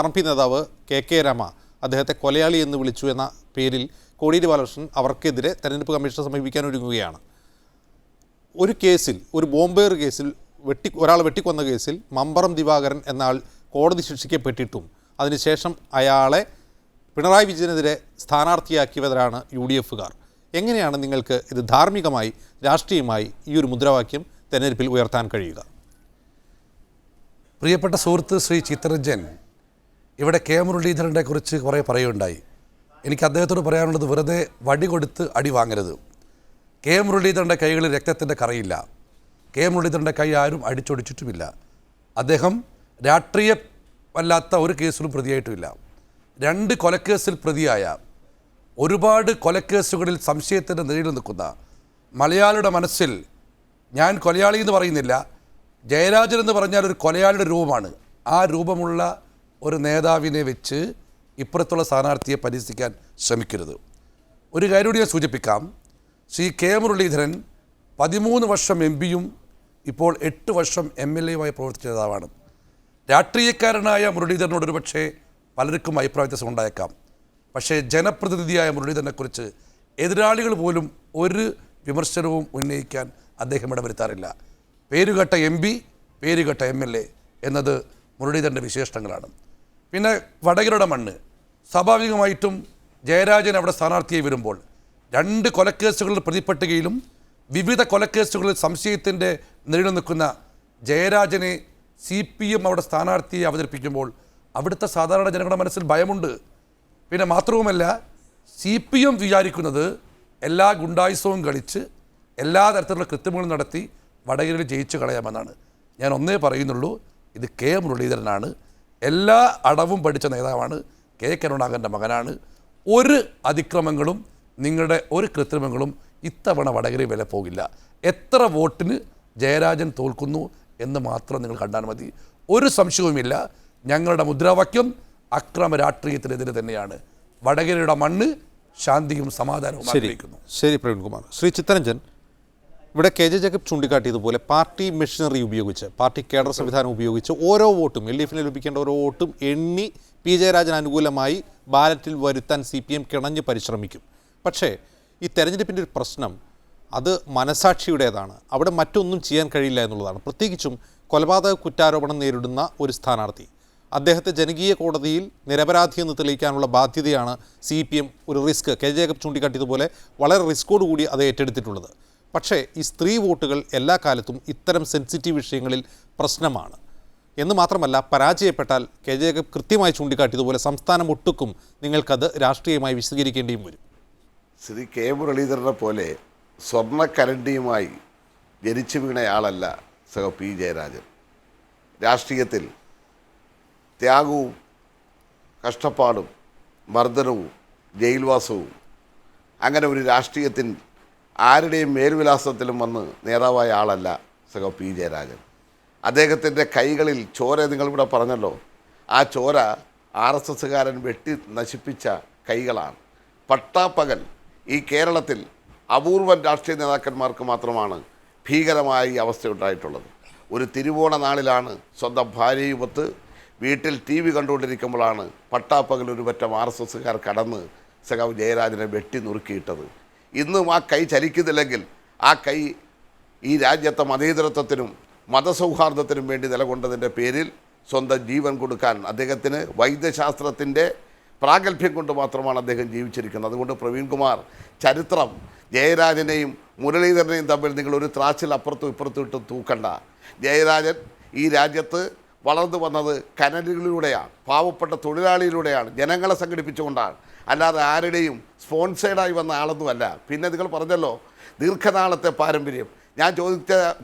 [SPEAKER 4] RMP നേതാവ് KK രമ അദ്ദേഹത്തെ കൊലയാളി എന്ന് വിളിച്ചു എന്ന പേരിൽ കോടിയേരി ബാലകൃഷ്ണൻ അവർക്കെതിരെ തെരഞ്ഞെടുപ്പ് കമ്മീഷനെ സമീപിക്കാൻ ഒരുങ്ങുകയാണ്. ഒരു കേസിൽ, ഒരു ബോംബേർ കേസിൽ, ഒരാൾ വെട്ടിക്കൊന്ന കേസിൽ മമ്പറം ദിവാകരൻ എന്ന ആൾ കോടതി ശിക്ഷിക്കപ്പെട്ടിട്ടും അതിനുശേഷം അയാളെ പിണറായി വിജയനെതിരെ സ്ഥാനാർത്ഥിയാക്കിയവരാണ് UDF-കാർ. എങ്ങനെയാണ് നിങ്ങൾക്ക് ഇത് ധാർമ്മികമായി രാഷ്ട്രീയമായി ഈ ഒരു മുദ്രാവാക്യം തെരഞ്ഞെടുപ്പിൽ ഉയർത്താൻ കഴിയുക?
[SPEAKER 5] പ്രിയപ്പെട്ട സുഹൃത്ത് ശ്രീ ചിത്തരഞ്ജൻ ഇവിടെ K മുരളീധരനെ കുറിച്ച് കുറേ പറയുകയുണ്ടായി. എനിക്ക് അദ്ദേഹത്തോട് പറയാനുള്ളത്, വെറുതെ വടി കൊടുത്ത് അടി വാങ്ങരുത്. K മുരളീധരൻ്റെ കൈകളിൽ രക്തത്തിൻ്റെ കറയില്ല. K മുരളീധരൻ്റെ കൈ ആരും അടിച്ചൊടിച്ചിട്ടുമില്ല. അദ്ദേഹം രാഷ്ട്രീയമല്ലാത്ത ഒരു കേസിലും പ്രതിയായിട്ടുമില്ല. 2 കൊലക്കേസിൽ പ്രതിയായ, ഒരുപാട് കൊലക്കേസുകളിൽ സംശയത്തിൻ്റെ നിഴലിൽ നിൽക്കുന്ന, മലയാളിയുടെ മനസ്സിൽ, ഞാൻ കൊലയാളി എന്ന് പറയുന്നില്ല, ജയരാജൻ എന്ന് പറഞ്ഞാൽ ഒരു കൊലയാളിയുടെ രൂപമാണ്, ആ രൂപമുള്ള ഒരു നേതാവിനെ വെച്ച് ഇപ്പുറത്തുള്ള സ്ഥാനാർത്ഥിയെ പരിഹസിക്കാൻ ശ്രമിക്കരുത്. ഒരു കാര്യം കൂടി ഞാൻ സൂചിപ്പിക്കാം. ശ്രീ K മുരളീധരൻ 13 വർഷം MP-യും ഇപ്പോൾ 8 വർഷം MLA-യുമായി പ്രവർത്തിച്ച നേതാവാണ്. രാഷ്ട്രീയക്കാരനായ മുരളീധരനോട് ഒരുപക്ഷെ പലർക്കും അഭിപ്രായ വ്യത്യാസം ഉണ്ടായേക്കാം. പക്ഷേ ജനപ്രതിനിധിയായ മുരളീധരനെക്കുറിച്ച് എതിരാളികൾ പോലും ഒരു വിമർശനവും ഉന്നയിക്കാൻ അദ്ദേഹം ഇടവരുത്താറില്ല. പേരുകെട്ട MP, പേരുകെട്ട MLA എന്നത് മുരളീധരൻ്റെ വിശേഷണങ്ങളാണ്. പിന്നെ വടകരയുടെ മണ്ണ്, സ്വാഭാവികമായിട്ടും ജയരാജൻ അവിടെ സ്ഥാനാർത്ഥിയായി വരുമ്പോൾ 2 കൊലക്കേസുകളിൽ പ്രതിപ്പട്ടികയിലും വിവിധ കൊലക്കേസുകളിൽ സംശയത്തിൻ്റെ നിഴലിൽ നിൽക്കുന്ന ജയരാജനെ CPM അവിടെ സ്ഥാനാർത്ഥിയെ അവതരിപ്പിക്കുമ്പോൾ അവിടുത്തെ സാധാരണ ജനങ്ങളുടെ മനസ്സിൽ ഭയമുണ്ട്. പിന്നെ മാത്രവുമല്ല, CPM വിചാരിക്കുന്നത് എല്ലാ ഗുണ്ടായുസവും കളിച്ച് എല്ലാ തരത്തിലുള്ള കൃത്രിമങ്ങളും നടത്തി വടകരയിൽ ജയിച്ചു കളയാമെന്നാണ്. ഞാൻ ഒന്നേ പറയുന്നുള്ളൂ, ഇത് K മുരളീധരനാണ്. എല്ലാ അടവും പഠിച്ച നേതാവാണ്. K കരുണാകരൻ്റെ മകനാണ്. ഒരു അതിക്രമങ്ങളും നിങ്ങളുടെ ഒരു കൃത്രിമങ്ങളും ഇത്തവണ വടകരയിൽ വില പോകില്ല. എത്ര വോട്ടിന് ജയരാജൻ തോൽക്കുന്നു എന്ന് മാത്രം നിങ്ങൾ കണ്ടാൽ മതി. ഒരു സംശയവുമില്ല, ഞങ്ങളുടെ മുദ്രാവാക്യം അക്രമ രാഷ്ട്രീയത്തിനെതിരെ തന്നെയാണ്. വടകരയുടെ മണ്ണ് ശാന്തിയും സമാധാനവും ആഗ്രഹിക്കുന്നു.
[SPEAKER 4] ശരി പ്രവീൺകുമാർ. ശ്രീ ചിത്തരഞ്ജൻ, ഇവിടെ KJ ജേക്കബ് ചൂണ്ടിക്കാട്ടിയതുപോലെ പാർട്ടി മെഷീനറി ഉപയോഗിച്ച്, പാർട്ടി കേഡർ സംവിധാനം ഉപയോഗിച്ച് ഓരോ വോട്ടും, LDFന് ലഭിക്കേണ്ട ഓരോ വോട്ടും എണ്ണി P ജയരാജന് അനുകൂലമായി ബാലറ്റിൽ വരുത്താൻ CPM കിണഞ്ഞ് പരിശ്രമിക്കും. പക്ഷേ ഈ തെരഞ്ഞെടുപ്പിൻ്റെ ഒരു പ്രശ്നം അത് മനസാക്ഷിയുടേതാണ്. അവിടെ മറ്റൊന്നും ചെയ്യാൻ കഴിയില്ല എന്നുള്ളതാണ്. പ്രത്യേകിച്ചും കൊലപാതക കുറ്റാരോപണം നേരിടുന്ന ഒരു സ്ഥാനാർത്ഥി, അദ്ദേഹത്തെ ജനകീയ കോടതിയിൽ നിരപരാധിയെന്ന് തെളിയിക്കാനുള്ള ബാധ്യതയാണ് CPM ഒരു റിസ്ക്, KJ ജേക്കബ് ചൂണ്ടിക്കാട്ടിയതുപോലെ വളരെ റിസ്കോടുകൂടി അത് ഏറ്റെടുത്തിട്ടുള്ളത്. പക്ഷേ ഈ സ്ത്രീ വോട്ടുകൾ എല്ലാ കാലത്തും ഇത്തരം സെൻസിറ്റീവ് വിഷയങ്ങളിൽ പ്രശ്നമാണ് എന്ന് മാത്രമല്ല, പരാജയപ്പെട്ടാൽ KJ ജേക്കബ് കൃത്യമായി ചൂണ്ടിക്കാട്ടിയതുപോലെ സംസ്ഥാനം ഒട്ടുക്കും നിങ്ങൾക്കത് രാഷ്ട്രീയമായി വിശദീകരിക്കേണ്ടിയും വരും.
[SPEAKER 6] ശ്രീ K മുരളീധരനെ പോലെ സ്വർണ്ണക്കരണ്ടിയുമായി ജനിച്ചു വീണയാളല്ല P ജയരാജൻ. രാഷ്ട്രീയത്തിൽ ത്യാഗവും കഷ്ടപ്പാടും മർദ്ദനവും ജയിൽവാസവും അങ്ങനെ ഒരു രാഷ്ട്രീയത്തിൽ ആരുടെയും മേൽവിലാസത്തിലും വന്ന് നേതാവായ ആളല്ല P ജയരാജൻ. അദ്ദേഹത്തിൻ്റെ കൈകളിൽ ചോര, നിങ്ങളിവിടെ പറഞ്ഞല്ലോ, ആ ചോര RSSകാരൻ വെട്ടി നശിപ്പിച്ച കൈകളാണ്. പട്ടാപ്പകൽ ഈ കേരളത്തിൽ അപൂർവം രാഷ്ട്രീയ നേതാക്കന്മാർക്ക് മാത്രമാണ് ഭീകരമായ ഈ അവസ്ഥയുണ്ടായിട്ടുള്ളത്. ഒരു തിരുവോണ നാളിലാണ് സ്വന്തം ഭാര്യയുമൊത്ത് വീട്ടിൽ TV കണ്ടുകൊണ്ടിരിക്കുമ്പോഴാണ് പട്ടാപ്പകൽ ഒരു പറ്റം RSSകാർ കടന്ന് ജയരാജനെ വെട്ടി നുറുക്കിയിട്ടത്. ഇന്നും ആ കൈ ചലിക്കുന്നില്ലെങ്കിൽ ആ കൈ ഈ രാജ്യത്തെ മതേതരത്വത്തിനും മതസൗഹാർദ്ദത്തിനും വേണ്ടി നിലകൊണ്ടതിൻ്റെ പേരിൽ സ്വന്തം ജീവൻ കൊടുക്കാൻ അദ്ദേഹത്തിന് വൈദ്യശാസ്ത്രത്തിൻ്റെ പ്രാഗൽഭ്യം കൊണ്ട് മാത്രമാണ് അദ്ദേഹം ജീവിച്ചിരിക്കുന്നത്. അതുകൊണ്ട് പ്രവീൺകുമാർ, ചരിത്രം ജയരാജനെയും മുരളീധരനെയും തമ്മിൽ നിങ്ങൾ ഒരു ത്രാച്ചിൽ അപ്പുറത്തും ഇപ്പുറത്തും ഇട്ട് തൂക്കണ്ട. ജയരാജൻ ഈ രാജ്യത്ത് വളർന്നു വന്നത് കനലുകളിലൂടെയാണ്, പാവപ്പെട്ട തൊഴിലാളിയിലൂടെയാണ്, ജനങ്ങളെ സംഘടിപ്പിച്ചുകൊണ്ടാണ്, അല്ലാതെ ആരുടെയും സ്പോൺസേഡായി വന്ന ആളൊന്നുമല്ല. പിന്നെ നിങ്ങൾ പറഞ്ഞല്ലോ ദീർഘനാളത്തെ പാരമ്പര്യം. ഞാൻ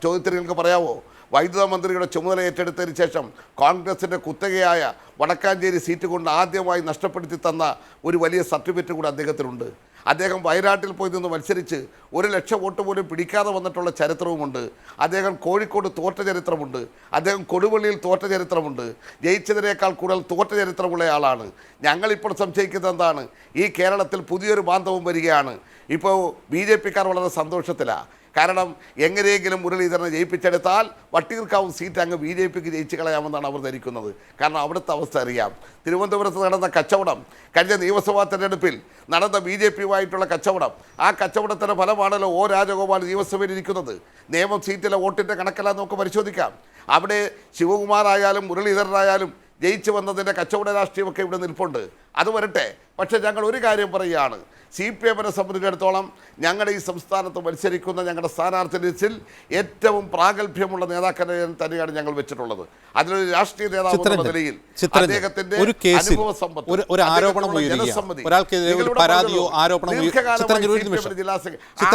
[SPEAKER 6] ചോദ്യത്തിന് നിങ്ങൾക്ക് പറയാമോ, വൈദ്യുത മന്ത്രിയുടെ ചുമതല ഏറ്റെടുത്തതിന് ശേഷം കോൺഗ്രസിൻ്റെ കുത്തകയായ വടക്കാഞ്ചേരി സീറ്റ് കൊണ്ട് ആദ്യമായി നഷ്ടപ്പെടുത്തി തന്ന ഒരു വലിയ സർട്ടിഫിക്കറ്റ് കൂടി അദ്ദേഹത്തിനുണ്ട്. അദ്ദേഹം വയനാട്ടിൽ പോയി നിന്ന് മത്സരിച്ച് 1,00,000 വോട്ട് പോലും പിടിക്കാതെ വന്നിട്ടുള്ള ചരിത്രവുമുണ്ട്. അദ്ദേഹം കോഴിക്കോട് തോറ്റ ചരിത്രമുണ്ട്. അദ്ദേഹം കൊടുവള്ളിയിൽ തോറ്റ ചരിത്രമുണ്ട്. ജയിച്ചതിനേക്കാൾ കൂടുതൽ തോറ്റ ചരിത്രമുള്ള ആളാണ്. ഞങ്ങളിപ്പോൾ സംശയിക്കുന്നത് എന്താണ്, ഈ കേരളത്തിൽ പുതിയൊരു ബാന്ധവം വരികയാണ്. ഇപ്പോൾ BJPക്കാർ വളരെ സന്തോഷത്തിലാണ്. കാരണം എങ്ങനെയെങ്കിലും മുരളീധരനെ ജയിപ്പിച്ചെടുത്താൽ വട്ടിയൂർക്കാവ് സീറ്റ് അങ്ങ് BJPക്ക് ജയിച്ചു കളയാമെന്നാണ് അവർ ധരിക്കുന്നത്. കാരണം അവിടുത്തെ അവസ്ഥ അറിയാം. തിരുവനന്തപുരത്ത് നടന്ന കച്ചവടം, കഴിഞ്ഞ നിയമസഭാ തെരഞ്ഞെടുപ്പിൽ നടന്ന BJPയുമായിട്ടുള്ള കച്ചവടം, ആ കച്ചവടത്തിൻ്റെ ഫലമാണല്ലോ രാജഗോപാൽ നിയമസഭയിൽ ഇരിക്കുന്നത്. നിയമം സീറ്റിലെ വോട്ടിൻ്റെ കണക്കെല്ലാം നമുക്ക് പരിശോധിക്കാം. അവിടെ ശിവകുമാറായാലും മുരളീധരനായാലും ജയിച്ചു വന്നതിൻ്റെ കച്ചവട രാഷ്ട്രീയമൊക്കെ ഇവിടെ നിൽപ്പുണ്ട്. അത് വരട്ടെ. പക്ഷേ ഞങ്ങൾ ഒരു കാര്യം പറയുകയാണ്, CPMനെ സംബന്ധിച്ചിടത്തോളം ഞങ്ങളുടെ ഈ സംസ്ഥാനത്ത് മത്സരിക്കുന്ന ഞങ്ങളുടെ സ്ഥാനാർത്ഥി ലിസ്റ്റിൽ ഏറ്റവും പ്രാഗൽഭ്യമുള്ള നേതാക്കളെ തന്നെയാണ് ഞങ്ങൾ വെച്ചിട്ടുള്ളത്. അതിലൊരു രാഷ്ട്രീയ നേതാവ് എന്ന നിലയിൽ അദ്ദേഹത്തിന്റെ അനുഭവ സമ്പത്ത്,
[SPEAKER 4] ഒരു ആരോപണം ഉയരുകയാണ്, ഒരാൾക്കെതിരെ ഒരു പരാതിയോ ആരോപണമോ,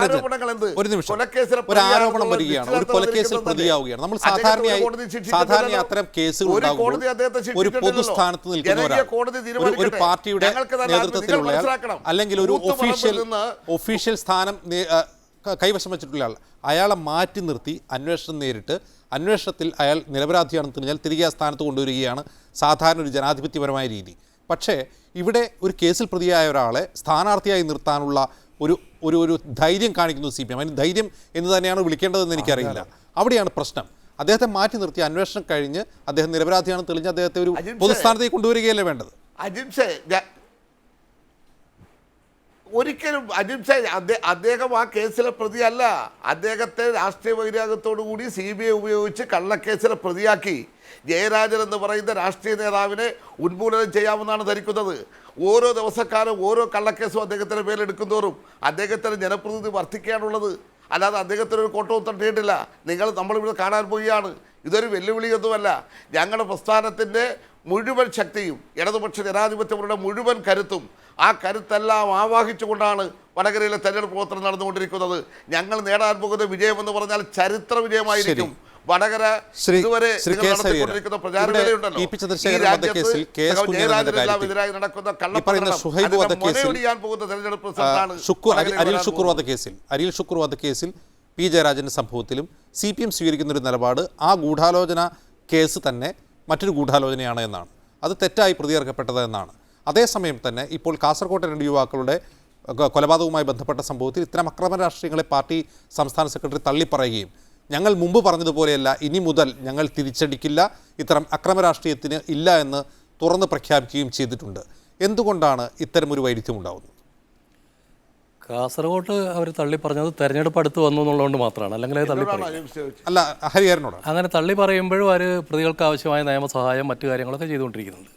[SPEAKER 6] ആരോപണങ്ങൾ എന്ത്,
[SPEAKER 4] ഒരു ആരോപണം വരികയാണ്, ഒരു കൊലക്കേസിൽ പ്രതിയാവുകയാണ്. നമ്മൾ സാധാരണ അത്തരം കേസുകൾ ഒരു പൊതുസ്ഥാനത്ത് നിൽക്കുന്നവരാണ്, ഒരു പാർട്ടിയുടെ നേതൃത്വത്തിലുള്ള അല്ലെങ്കിൽ ഒരു ഒഫീഷ്യൽ സ്ഥാനം കൈവശം വെച്ചിട്ടുള്ള ആൾ, അയാളെ മാറ്റി നിർത്തി അന്വേഷണം നേരിട്ട് അന്വേഷണത്തിൽ അയാൾ നിരപരാധിയാണെന്ന് തെളിഞ്ഞാൽ തിരികെ ആ സ്ഥാനത്ത് കൊണ്ടുവരികയാണ് സാധാരണ ഒരു ജനാധിപത്യപരമായ രീതി. പക്ഷേ ഇവിടെ ഒരു കേസിൽ പ്രതിയായ ഒരാളെ സ്ഥാനാർത്ഥിയായി നിർത്താനുള്ള ഒരു ധൈര്യം കാണിക്കുന്നു CPM. അതിന് ധൈര്യം എന്ന് തന്നെയാണ് വിളിക്കേണ്ടതെന്ന് എനിക്കറിയില്ല. അവിടെയാണ് പ്രശ്നം. അദ്ദേഹത്തെ മാറ്റി നിർത്തി അന്വേഷണം കഴിഞ്ഞ് അദ്ദേഹം നിരപരാധിയാണെന്ന് തെളിഞ്ഞ് അദ്ദേഹത്തെ ഒരു പൊതുസ്ഥാനത്തേക്ക് കൊണ്ടുവരികയല്ലേ വേണ്ടത്.
[SPEAKER 6] അജിംഷേ ഒരിക്കലും അജിംഷേ അദ്ദേഹം ആ കേസിലെ പ്രതിയല്ല. അദ്ദേഹത്തെ രാഷ്ട്രീയ വൈരാഗ്യത്തോടു കൂടി CBI ഉപയോഗിച്ച് കള്ളക്കേസിലെ പ്രതിയാക്കി ജയരാജൻ എന്ന് പറയുന്ന രാഷ്ട്രീയ നേതാവിനെ ഉന്മൂലനം ചെയ്യാമെന്നാണ് ധരിക്കുന്നത്. ഓരോ ദിവസക്കാലം ഓരോ കള്ളക്കേസും അദ്ദേഹത്തിൻ്റെ പേരെടുക്കുന്നതോറും അദ്ദേഹത്തിൻ്റെ ജനപ്രതിനിധി വർദ്ധിക്കുകയാണുള്ളത്. അല്ലാതെ അദ്ദേഹത്തിനൊരു കോട്ടവും തട്ടിയിട്ടില്ല. നമ്മളിവിടെ കാണാൻ പോവുകയാണ്. ഇതൊരു വെല്ലുവിളിയൊന്നുമല്ല. ഞങ്ങളുടെ പ്രസ്ഥാനത്തിൻ്റെ മുഴുവൻ ശക്തിയും ഇടതുപക്ഷ ജനാധിപത്യങ്ങളുടെ മുഴുവൻ കരുത്തും ആ കരുത്തെല്ലാം ആവാഹിച്ചുകൊണ്ടാണ് വടകരയിലെ തെരഞ്ഞെടുപ്പ് പ്രവർത്തനം നടന്നുകൊണ്ടിരിക്കുന്നത്. ഞങ്ങൾ നേടാൻ പോകുന്ന വിജയമെന്ന് പറഞ്ഞാൽ ചരിത്ര വിജയമായിരിക്കും. വടകര ഇതുവരെ നടത്തിക്കൊണ്ടിരിക്കുന്ന പ്രചാരണങ്ങളുണ്ടല്ലോ, ഈ രാജ്യത്ത് ജയരാജനെല്ലാം എതിരായി നടക്കുന്ന കള്ളപ്പണം മുനയൊടിയാൻ പോകുന്ന തെരഞ്ഞെടുപ്പ് റിസൾട്ടാണ്.
[SPEAKER 4] അരിൽ ഷുക്കൂർ വധക്കേസിൽ പി ജയരാജൻ്റെ സംഭവത്തിലും CPM സ്വീകരിക്കുന്നൊരു നിലപാട് ആ ഗൂഢാലോചന കേസ് തന്നെ മറ്റൊരു ഗൂഢാലോചനയാണ് എന്നാണ്. അത് തെറ്റായി പ്രതിയേർക്കപ്പെട്ടത് എന്നാണ്. അതേസമയം തന്നെ ഇപ്പോൾ കാസർകോട്ടെ 2 യുവാക്കളുടെ കൊലപാതകവുമായി ബന്ധപ്പെട്ട സംഭവത്തിൽ ഇത്തരം അക്രമ രാഷ്ട്രീയങ്ങളെ പാർട്ടി സംസ്ഥാന സെക്രട്ടറി തള്ളിപ്പറയുകയും ഞങ്ങൾ മുമ്പ് പറഞ്ഞതുപോലെയല്ല, ഇനി മുതൽ ഞങ്ങൾ തിരിച്ചടിക്കില്ല, ഇത്തരം അക്രമ രാഷ്ട്രീയത്തിന് ഇല്ല എന്ന് തുറന്ന് പ്രഖ്യാപിക്കുകയും ചെയ്തിട്ടുണ്ട്. എന്തുകൊണ്ടാണ് ഇത്തരമൊരു വൈരുദ്ധ്യം ഉണ്ടാകുന്നത്?
[SPEAKER 7] കാസർഗോട്ട് അവർ തള്ളി പറഞ്ഞത് തെരഞ്ഞെടുപ്പ് അടുത്ത് വന്നു എന്നുള്ളതുകൊണ്ട് മാത്രമാണ്. അല്ലെങ്കിൽ അത് തള്ളി
[SPEAKER 4] അല്ല, ഹരിഹരനോട്
[SPEAKER 7] അങ്ങനെ തള്ളി പറയുമ്പോഴും അവർ പ്രതികൾക്ക് ആവശ്യമായ നിയമസഹായം മറ്റു കാര്യങ്ങളൊക്കെ ചെയ്തുകൊണ്ടിരിക്കുന്നുണ്ട്.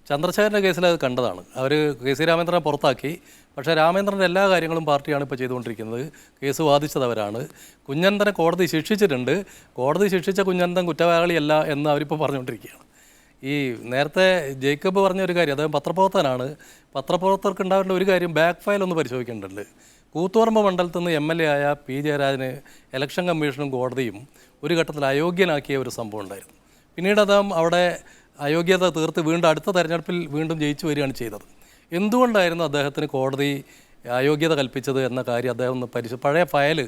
[SPEAKER 7] ചന്ദ്രശേഖരൻ്റെ കേസിൽ അത് കണ്ടതാണ്. അവർ KC രാമേന്ദ്രനെ പുറത്താക്കി. പക്ഷേ രാമേന്ദ്രൻ്റെ എല്ലാ കാര്യങ്ങളും പാർട്ടിയാണ് ഇപ്പോൾ ചെയ്തുകൊണ്ടിരിക്കുന്നത്. കേസ് വാദിച്ചതവരാണ്. കുഞ്ഞനന്തനെ കോടതി ശിക്ഷിച്ചിട്ടുണ്ട്. കോടതി ശിക്ഷിച്ച കുഞ്ഞനന്തൻ കുറ്റവാളിയല്ല എന്ന് അവരിപ്പോൾ പറഞ്ഞുകൊണ്ടിരിക്കുകയാണ്. ഈ നേരത്തെ ജേക്കബ് പറഞ്ഞ ഒരു കാര്യം, അദ്ദേഹം പത്രപ്രവർത്തകനാണ്. പത്രപ്രവർത്തകർക്ക് ഉണ്ടാവേണ്ട ഒരു കാര്യം ബാക്ക് ഫയൽ ഒന്ന് പരിശോധിക്കേണ്ടതുണ്ട്. കൂത്തുപറമ്പ് മണ്ഡലത്തിൽ നിന്ന് MLA ആയ പി ജയരാജന് ഇലക്ഷൻ കമ്മീഷനും കോടതിയും ഒരു ഘട്ടത്തിൽ അയോഗ്യനാക്കിയ ഒരു സംഭവം ഉണ്ടായിരുന്നു. പിന്നീട് അദ്ദേഹം അവിടെ അയോഗ്യത തീർത്ത് വീണ്ടും അടുത്ത തെരഞ്ഞെടുപ്പിൽ വീണ്ടും ജയിച്ചു വരികയാണ് ചെയ്തത്. എന്തുകൊണ്ടായിരുന്നു അദ്ദേഹത്തിന് കോടതി അയോഗ്യത കൽപ്പിച്ചത് എന്ന കാര്യം അദ്ദേഹം ഒന്ന് പഴയ ഫയൽ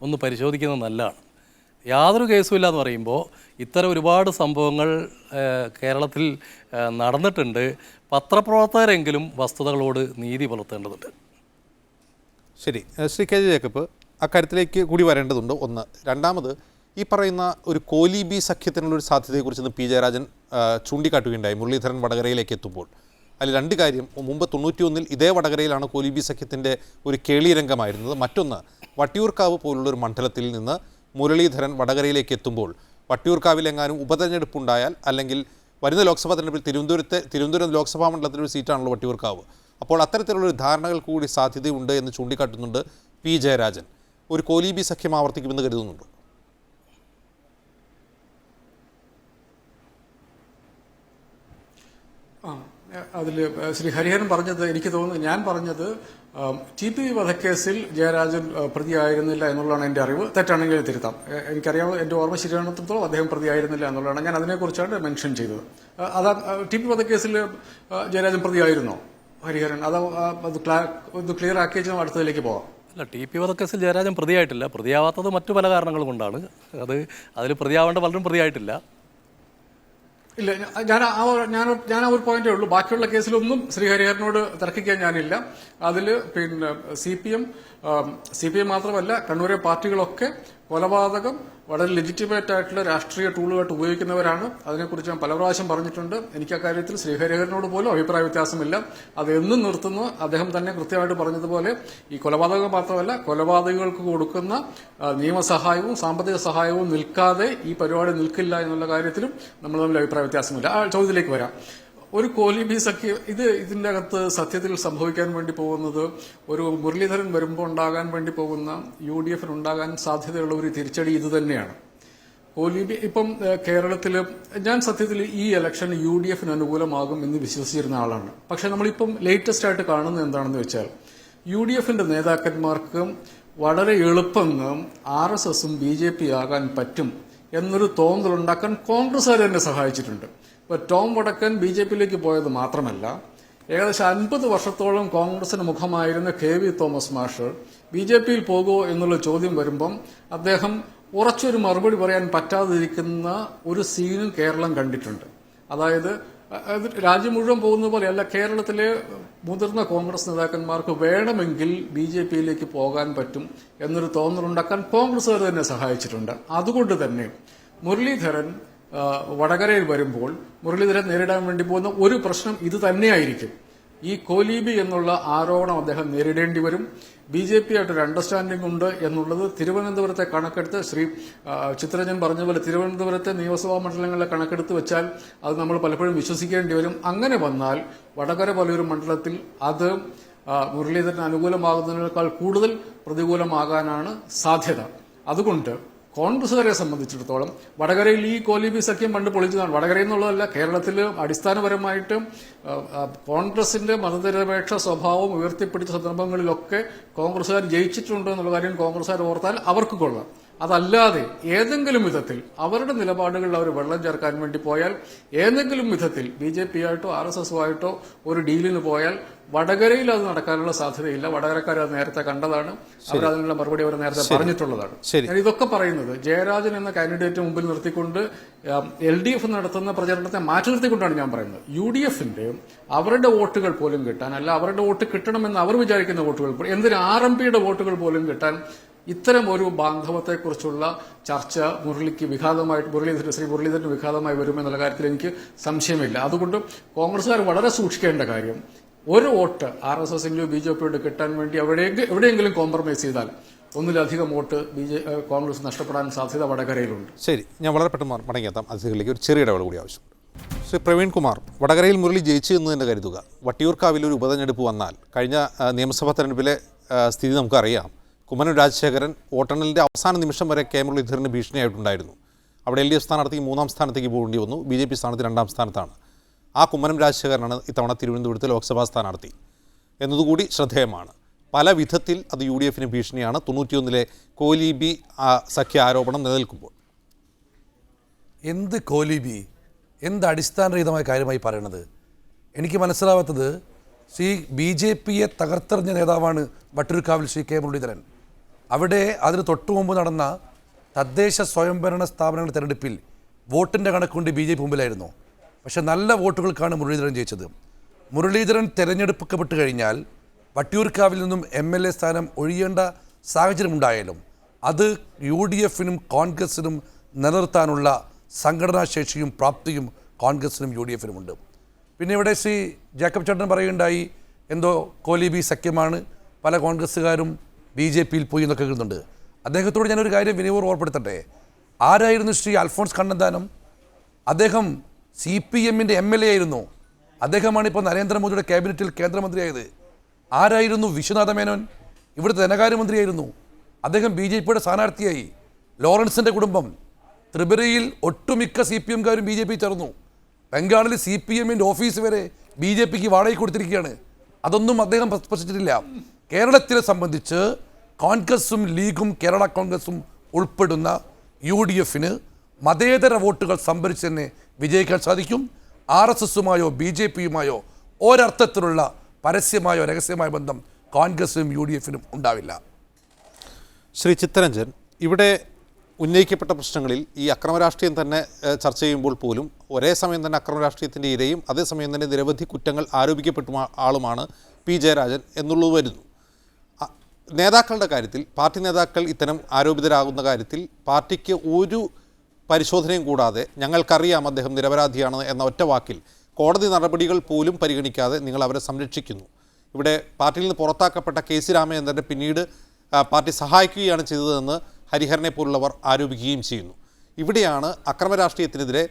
[SPEAKER 7] ഒന്ന് പരിശോധിക്കുന്നത് നല്ലതാണ്. യാതൊരു കേസുമില്ല എന്ന് പറയുമ്പോൾ ഇത്തരം ഒരുപാട് സംഭവങ്ങൾ കേരളത്തിൽ നടന്നിട്ടുണ്ട്. പത്രപ്രവർത്തകരെങ്കിലും വസ്തുതകളോട് നീതി പുലർത്തേണ്ടതുണ്ട്.
[SPEAKER 4] ശരി, ശ്രീ KJ ജേക്കബ് അക്കാര്യത്തിലേക്ക് കൂടി വരേണ്ടതുണ്ട്. ഒന്ന്. രണ്ടാമത്, ഈ പറയുന്ന ഒരു കോലീബി സഖ്യത്തിനുള്ളൊരു സാധ്യതയെക്കുറിച്ച് പി ജയരാജൻ ചൂണ്ടിക്കാട്ടുകയുണ്ടായി മുരളീധരൻ വടകരയിലേക്ക് എത്തുമ്പോൾ. അതിൽ 2 കാര്യം. മുമ്പ് 91-ൽ ഇതേ വടകരയിലാണ് കോലീബി സഖ്യത്തിൻ്റെ ഒരു കേളിരംഗമായിരുന്നത്. മറ്റൊന്ന്, വട്ടിയൂർക്കാവ് പോലുള്ളൊരു മണ്ഡലത്തിൽ നിന്ന് മുരളീധരൻ വടകരയിലേക്ക് എത്തുമ്പോൾ വട്ടിയൂർക്കാവിലെങ്ങാനും ഉപതെരഞ്ഞെടുപ്പുണ്ടായാൽ, അല്ലെങ്കിൽ വരുന്ന ലോക്സഭാ തെരഞ്ഞെടുപ്പിൽ തിരുവനന്തപുരം ലോക്സഭാ മണ്ഡലത്തിലൊരു സീറ്റാണല്ലോ വട്ടിയൂർക്കാവ്, അപ്പോൾ അത്തരത്തിലുള്ളൊരു ധാരണകൾ കൂടി സാധ്യതയുണ്ട് എന്ന് ചൂണ്ടിക്കാട്ടുന്നുണ്ട് പി ജയരാജൻ. ഒരു കോലീബി സഖ്യം ആവർത്തിക്കുമെന്ന് കരുതുന്നുണ്ട്?
[SPEAKER 8] അതിൽ ശ്രീ ഹരിഹരൻ പറഞ്ഞത് എനിക്ക് തോന്നുന്നു, ഞാൻ പറഞ്ഞത് TP വധക്കേസിൽ ജയരാജൻ പ്രതിയായിരുന്നില്ല എന്നുള്ളതാണ് എൻ്റെ അറിവ്. തെറ്റാണെങ്കിൽ തിരുത്താം. എനിക്കറിയാം, എൻ്റെ ഓർമ്മ ശരിയാണെന്നിടത്തോളം അദ്ദേഹം പ്രതിയായിരുന്നില്ല എന്നുള്ളതാണ്. ഞാൻ അതിനെക്കുറിച്ചാണ് മെൻഷൻ ചെയ്തത്. അതാ TP വധക്കേസിൽ ജയരാജൻ പ്രതിയായിരുന്നോ ഹരിഹരൻ? അത് ക്ലിയർ ആക്കിയ അടുത്തതിലേക്ക് പോകാം.
[SPEAKER 7] അല്ല, TP വധക്കേസിൽ ജയരാജൻ പ്രതിയായിട്ടില്ല. പ്രതിയാവാത്തത് മറ്റു പല കാരണങ്ങൾ കൊണ്ടാണ്. അതിൽ പ്രതിയാവേണ്ട പലരും പ്രതിയായിട്ടില്ല.
[SPEAKER 8] ഇല്ല, ഞാൻ ആ ഒരു പോയിന്റേ ഉള്ളൂ. ബാക്കിയുള്ള കേസിലൊന്നും ശ്രീ ഹരിഹരനോട് തർക്കിക്കാൻ ഞാനില്ല. അതിൽ പിന്നെ CPM മാത്രമല്ല, കണ്ണൂരെ പാർട്ടികളൊക്കെ കൊലപാതകം വളരെ ലെജിറ്റിമേറ്റ് ആയിട്ടുള്ള രാഷ്ട്രീയ ടൂളുമായിട്ട് ഉപയോഗിക്കുന്നവരാണ്. അതിനെക്കുറിച്ച് ഞാൻ പല പ്രാവശ്യം പറഞ്ഞിട്ടുണ്ട്. എനിക്ക് അക്കാര്യത്തിൽ ശ്രീ ഹരിഹരനോട് പോലും അഭിപ്രായ വ്യത്യാസമില്ല. അത് എന്നും നിർത്തുന്നു. അദ്ദേഹം തന്നെ കൃത്യമായിട്ട് പറഞ്ഞതുപോലെ ഈ കൊലപാതകം മാത്രമല്ല, കൊലപാതകങ്ങൾക്ക് കൊടുക്കുന്ന നിയമസഹായവും സാമ്പത്തിക സഹായവും നിൽക്കാതെ ഈ പരിപാടി നിൽക്കില്ല എന്നുള്ള കാര്യത്തിലും നമ്മൾ തമ്മിൽ അഭിപ്രായ വ്യത്യാസമില്ല. ആ ചോദ്യത്തിലേക്ക് വരാം. ഒരു കോലീബി സഖ്യം ഇതിൻ്റെ അകത്ത് സത്യത്തിൽ സംഭവിക്കാൻ വേണ്ടി പോകുന്നത്, ഒരു മുരളീധരൻ വരുമ്പോൾ ഉണ്ടാകാൻ വേണ്ടി പോകുന്ന UDF ഉണ്ടാകാൻ സാധ്യതയുള്ള ഒരു തിരിച്ചടി ഇത് തന്നെയാണ്. കോലീബി ഇപ്പം കേരളത്തിൽ ഞാൻ സത്യത്തിൽ ഈ ഇലക്ഷൻ UDF അനുകൂലമാകും എന്ന് വിശ്വസിച്ചിരുന്ന ആളാണ്. പക്ഷെ നമ്മളിപ്പം ലേറ്റസ്റ്റ് ആയിട്ട് കാണുന്നത് എന്താണെന്ന് വെച്ചാൽ, UDF നേതാക്കന്മാർക്ക് വളരെ എളുപ്പം RSSും BJP ആകാൻ പറ്റും എന്നൊരു തോന്നലുണ്ടാക്കാൻ കോൺഗ്രസ്സുകാർ തന്നെ സഹായിച്ചിട്ടുണ്ട്. ഇപ്പോൾ ടോം വടക്കൻ BJPയിലേക്ക് പോയത് മാത്രമല്ല, ഏകദേശം 50 വർഷത്തോളം കോൺഗ്രസിന് മുഖമായിരുന്ന KV തോമസ് മാസ്റ്റർ BJPയിൽ പോകുമോ എന്നുള്ള ചോദ്യം വരുമ്പം അദ്ദേഹം ഉറച്ചൊരു മറുപടി പറയാൻ പറ്റാതിരിക്കുന്ന ഒരു സീനും കേരളം കണ്ടിട്ടുണ്ട്. അതായത് രാജ്യം മുഴുവൻ പോകുന്ന പോലെയല്ല, കേരളത്തിലെ മുതിർന്ന കോൺഗ്രസ് നേതാക്കന്മാർക്ക് വേണമെങ്കിൽ BJPയിലേക്ക് പോകാൻ പറ്റും എന്നൊരു തോന്നലുണ്ടാക്കാൻ കോൺഗ്രസ്സുകാർ തന്നെ സഹായിച്ചിട്ടുണ്ട്. അതുകൊണ്ട് തന്നെ മുരളീധരൻ വടകരയിൽ വരുമ്പോൾ മുരളീധരൻ നേരിടാൻ വേണ്ടി പോകുന്ന ഒരു പ്രശ്നം ഇത് തന്നെയായിരിക്കും. ഈ കോലീബി എന്നുള്ള ആരോപണം അദ്ദേഹം നേരിടേണ്ടി വരും. BJP ആയിട്ടൊരു അണ്ടർസ്റ്റാൻഡിംഗ് ഉണ്ട് എന്നുള്ളത് തിരുവനന്തപുരത്തെ കണക്കെടുത്ത് ശ്രീ ചിത്രരഞ്ജൻ പറഞ്ഞ പോലെ തിരുവനന്തപുരത്തെ നിയമസഭാ മണ്ഡലങ്ങളിലെ കണക്കെടുത്ത് വെച്ചാൽ അത് നമ്മൾ പലപ്പോഴും വിശ്വസിക്കേണ്ടി വരും. അങ്ങനെ വന്നാൽ വടകര പോലൊരു മണ്ഡലത്തിൽ അത് മുരളീധരന് അനുകൂലമാകുന്നതിനേക്കാൾ കൂടുതൽ പ്രതികൂലമാകാനാണ് സാധ്യത. അതുകൊണ്ട് കോൺഗ്രസുകാരെ സംബന്ധിച്ചിടത്തോളം വടകരയിൽ ഈ കോലീബി സഖ്യം പണ്ട് പൊളിച്ചതാണ്. വടകരയിൽ നിന്നുള്ളതല്ല, കേരളത്തിൽ അടിസ്ഥാനപരമായിട്ട് കോൺഗ്രസിന്റെ മതനിരപേക്ഷ സ്വഭാവം ഉയർത്തിപ്പിടിച്ച സന്ദർഭങ്ങളിലൊക്കെ കോൺഗ്രസുകാർ ജയിച്ചിട്ടുണ്ട് എന്നുള്ള കാര്യം കോൺഗ്രസുകാർ ഓർത്താൽ അവർക്ക് കൊള്ളാം. അതല്ലാതെ ഏതെങ്കിലും വിധത്തിൽ അവരുടെ നിലപാടുകളിൽ അവർ വെള്ളം ചേർക്കാൻ വേണ്ടി പോയാൽ, ഏതെങ്കിലും വിധത്തിൽ BJP ആയിട്ടോ RSS ആയിട്ടോ ഒരു ഡീലിന് പോയാൽ വടകരയിൽ അത് നടക്കാനുള്ള സാധ്യതയില്ല. വടകരക്കാർ അത് നേരത്തെ കണ്ടതാണ്, അവർ അതിനുള്ള മറുപടി അവർ നേരത്തെ പറഞ്ഞിട്ടുള്ളതാണ്. ഞാൻ ഇതൊക്കെ പറയുന്നത് ജയരാജൻ എന്ന കാൻഡിഡേറ്റ് മുമ്പിൽ നിർത്തിക്കൊണ്ട് LDF നടത്തുന്ന പ്രചരണത്തെ മാറ്റി നിർത്തിക്കൊണ്ടാണ് ഞാൻ പറയുന്നത്. UDFന്റെ അവരുടെ വോട്ടുകൾ പോലും കിട്ടാൻ, അല്ല അവരുടെ വോട്ട് കിട്ടണമെന്ന് അവർ വിചാരിക്കുന്ന വോട്ടുകൾ, എന്തിന് RMPയുടെ വോട്ടുകൾ പോലും കിട്ടാൻ ഇത്തരം ഒരു ബാന്ധവത്തെക്കുറിച്ചുള്ള ചർച്ച ശ്രീ മുരളീധരന് വിഘാതമായി വരുമെന്നുള്ള കാര്യത്തിൽ എനിക്ക് സംശയമില്ല. അതുകൊണ്ട് കോൺഗ്രസുകാർ വളരെ സൂക്ഷിക്കേണ്ട കാര്യം, ഒരു വോട്ട് RSSന്റെയോ BJPയുടെ കിട്ടാൻ വേണ്ടി എവിടെയെങ്കിലും കോംപ്രമൈസ് ചെയ്താൽ ഒന്നിലധികം വോട്ട് കോൺഗ്രസ് നഷ്ടപ്പെടാൻ സാധ്യത വടകരയിലുണ്ട്.
[SPEAKER 4] ശരി, ഞാൻ വളരെ പെട്ടെന്ന് മടങ്ങിയെത്താം. അതിലേക്ക് ഒരു ചെറിയ ഇടവേള കൂടി ആവശ്യമുണ്ട്. ശ്രീ പ്രവീൺ കുമാർ, വടകരയിൽ മുരളി ജയിച്ചു എന്ന് തന്നെ കരുതുക. വട്ടിയൂർക്കാവിൽ ഒരു ഉപതെരഞ്ഞെടുപ്പ് വന്നാൽ കഴിഞ്ഞ നിയമസഭാ തെരഞ്ഞെടുപ്പിലെ സ്ഥിതി നമുക്കറിയാം. കുമ്മനം രാജശേഖരൻ വോട്ടെണ്ണലിൻ്റെ അവസാന നിമിഷം വരെ കെ മുരളീധരന് ഭീഷണിയായിട്ടുണ്ടായിരുന്നു. അവിടെ LDF സ്ഥാനാർത്ഥിക്ക് 3ാം സ്ഥാനത്തേക്ക് പോകേണ്ടി വന്നു. BJP സ്ഥാനത്ത് 2ാം സ്ഥാനത്താണ്. ആ കുമ്മനം രാജശേഖരനാണ് ഇത്തവണ തിരുവനന്തപുരത്ത് ലോക്സഭാ സ്ഥാനാർത്ഥി എന്നതുകൂടി ശ്രദ്ധേയമാണ്. പല വിധത്തിൽ അത് UDFന് ഭീഷണിയാണ്. 91-ലെ കോലീബി സഖ്യ ആരോപണം നിലനിൽക്കുമ്പോൾ
[SPEAKER 5] എന്ത് കോലീബി, എന്ത് അടിസ്ഥാനരഹിതമായ കാര്യമായി പറയണത്? എനിക്ക് മനസ്സിലാവാത്തത്, ശ്രീ BJPയെ തകർത്തെറിഞ്ഞ നേതാവാണ് വട്ടിയൂർക്കാവിൽ ശ്രീ കെ മുരളീധരൻ. അവിടെ അതിന് തൊട്ടു മുമ്പ് നടന്ന തദ്ദേശ സ്വയംഭരണ സ്ഥാപനങ്ങളുടെ തെരഞ്ഞെടുപ്പിൽ വോട്ടിൻ്റെ കണക്കുകൊണ്ട് BJP മുമ്പിലായിരുന്നു. പക്ഷെ നല്ല വോട്ടുകൾക്കാണ് മുരളീധരൻ ജയിച്ചത്. മുരളീധരൻ തിരഞ്ഞെടുക്കപ്പെട്ട് കഴിഞ്ഞാൽ വട്ടിയൂർക്കാവിൽ നിന്നും MLA സ്ഥാനം ഒഴിയേണ്ട സാഹചര്യമുണ്ടായാലും അത് UDFനും കോൺഗ്രസിനും നിലനിർത്താനുള്ള സംഘടനാശേഷിയും പ്രാപ്തിയും കോൺഗ്രസിനും UDFനും ഉണ്ട്. പിന്നെ ഇവിടെ ശ്രീ ജേക്കബ് ചേട്ടൻ പറയുകയുണ്ടായി, എന്തോ കോലീബി സഖ്യമാണ്, പല കോൺഗ്രസ്സുകാരും BJPയിൽ പോയി എന്നൊക്കെ കേൾക്കുന്നുണ്ട്. അദ്ദേഹത്തോട് ഞാനൊരു കാര്യം വിനയപൂർവ്വം ഓർപ്പെടുത്തട്ടെ. ആരായിരുന്നു ശ്രീ അൽഫോൺസ് കണ്ണന്താനം? അദ്ദേഹം CPMന്റെ MLA ആയിരുന്നു. അദ്ദേഹമാണ് ഇപ്പോൾ നരേന്ദ്രമോദിയുടെ ക്യാബിനറ്റിൽ കേന്ദ്രമന്ത്രിയായത്. ആരായിരുന്നു വിശ്വനാഥ മേനോൻ? ഇവിടുത്തെ ധനകാര്യമന്ത്രിയായിരുന്നു. അദ്ദേഹം BJPയുടെ സ്ഥാനാർത്ഥിയായി. ലോറൻസിൻ്റെ കുടുംബം ത്രിപുരയിൽ ഒട്ടുമിക്ക CPMകാരും BJP ചേർന്നു. ബംഗാളിൽ CPMന്റെ ഓഫീസ് വരെ BJPക്ക് വാടകയ്ക്ക് കൊടുത്തിരിക്കുകയാണ്. അതൊന്നും അദ്ദേഹം സ്പർശിച്ചിട്ടില്ല. കേരളത്തിലെ സംബന്ധിച്ച് കോൺഗ്രസും ലീഗും കേരള കോൺഗ്രസും ഉൾപ്പെടുന്ന UDFന് മതേതര വോട്ടുകൾ സംഭരിച്ച് തന്നെ വിജയിക്കാൻ സാധിക്കും. RSSുമായോ BJPയുമായോ ഒരർത്ഥത്തിലുള്ള പരസ്യമായോ രഹസ്യമായ ബന്ധം കോൺഗ്രസിനും UDFനും ഉണ്ടാവില്ല.
[SPEAKER 4] ശ്രീ ചിത്തരഞ്ജൻ, ഇവിടെ ഉന്നയിക്കപ്പെട്ട പ്രശ്നങ്ങളിൽ ഈ അക്രമരാഷ്ട്രീയം തന്നെ ചർച്ച ചെയ്യുമ്പോൾ പോലും ഒരേ സമയം തന്നെ അക്രമരാഷ്ട്രീയത്തിൻ്റെ ഇരയും അതേസമയം തന്നെ നിരവധി കുറ്റങ്ങൾ ആരോപിക്കപ്പെട്ട ആളുമാണ് P. ജയരാജൻ എന്നുള്ളത് വരുന്നു. നേതാക്കളുടെ കാര്യത്തിൽ, പാർട്ടി നേതാക്കൾ ഇത്തരം ആരോപിതരാകുന്ന കാര്യത്തിൽ പാർട്ടിക്ക് ഒരു പരിശോധനയും കൂടാതെ ഞങ്ങൾക്കറിയാം അദ്ദേഹം നിരപരാധിയാണ് എന്ന ഒറ്റ വാക്കിൽ കോടതി നടപടികൾ പോലും പരിഗണിക്കാതെ നിങ്ങൾ അവരെ സംരക്ഷിക്കുന്നു. ഇവിടെ പാർട്ടിയിൽ നിന്ന് പുറത്താക്കപ്പെട്ട KC രാമചന്ദ്രനെ പിന്നീട് പാർട്ടി സഹായിക്കുകയാണ് ചെയ്തതെന്ന് ഹരിഹരനെ പോലുള്ളവർ ആരോപിക്കുകയും ചെയ്യുന്നു. ഇവിടെയാണ് അക്രമരാഷ്ട്രീയത്തിനെതിരെ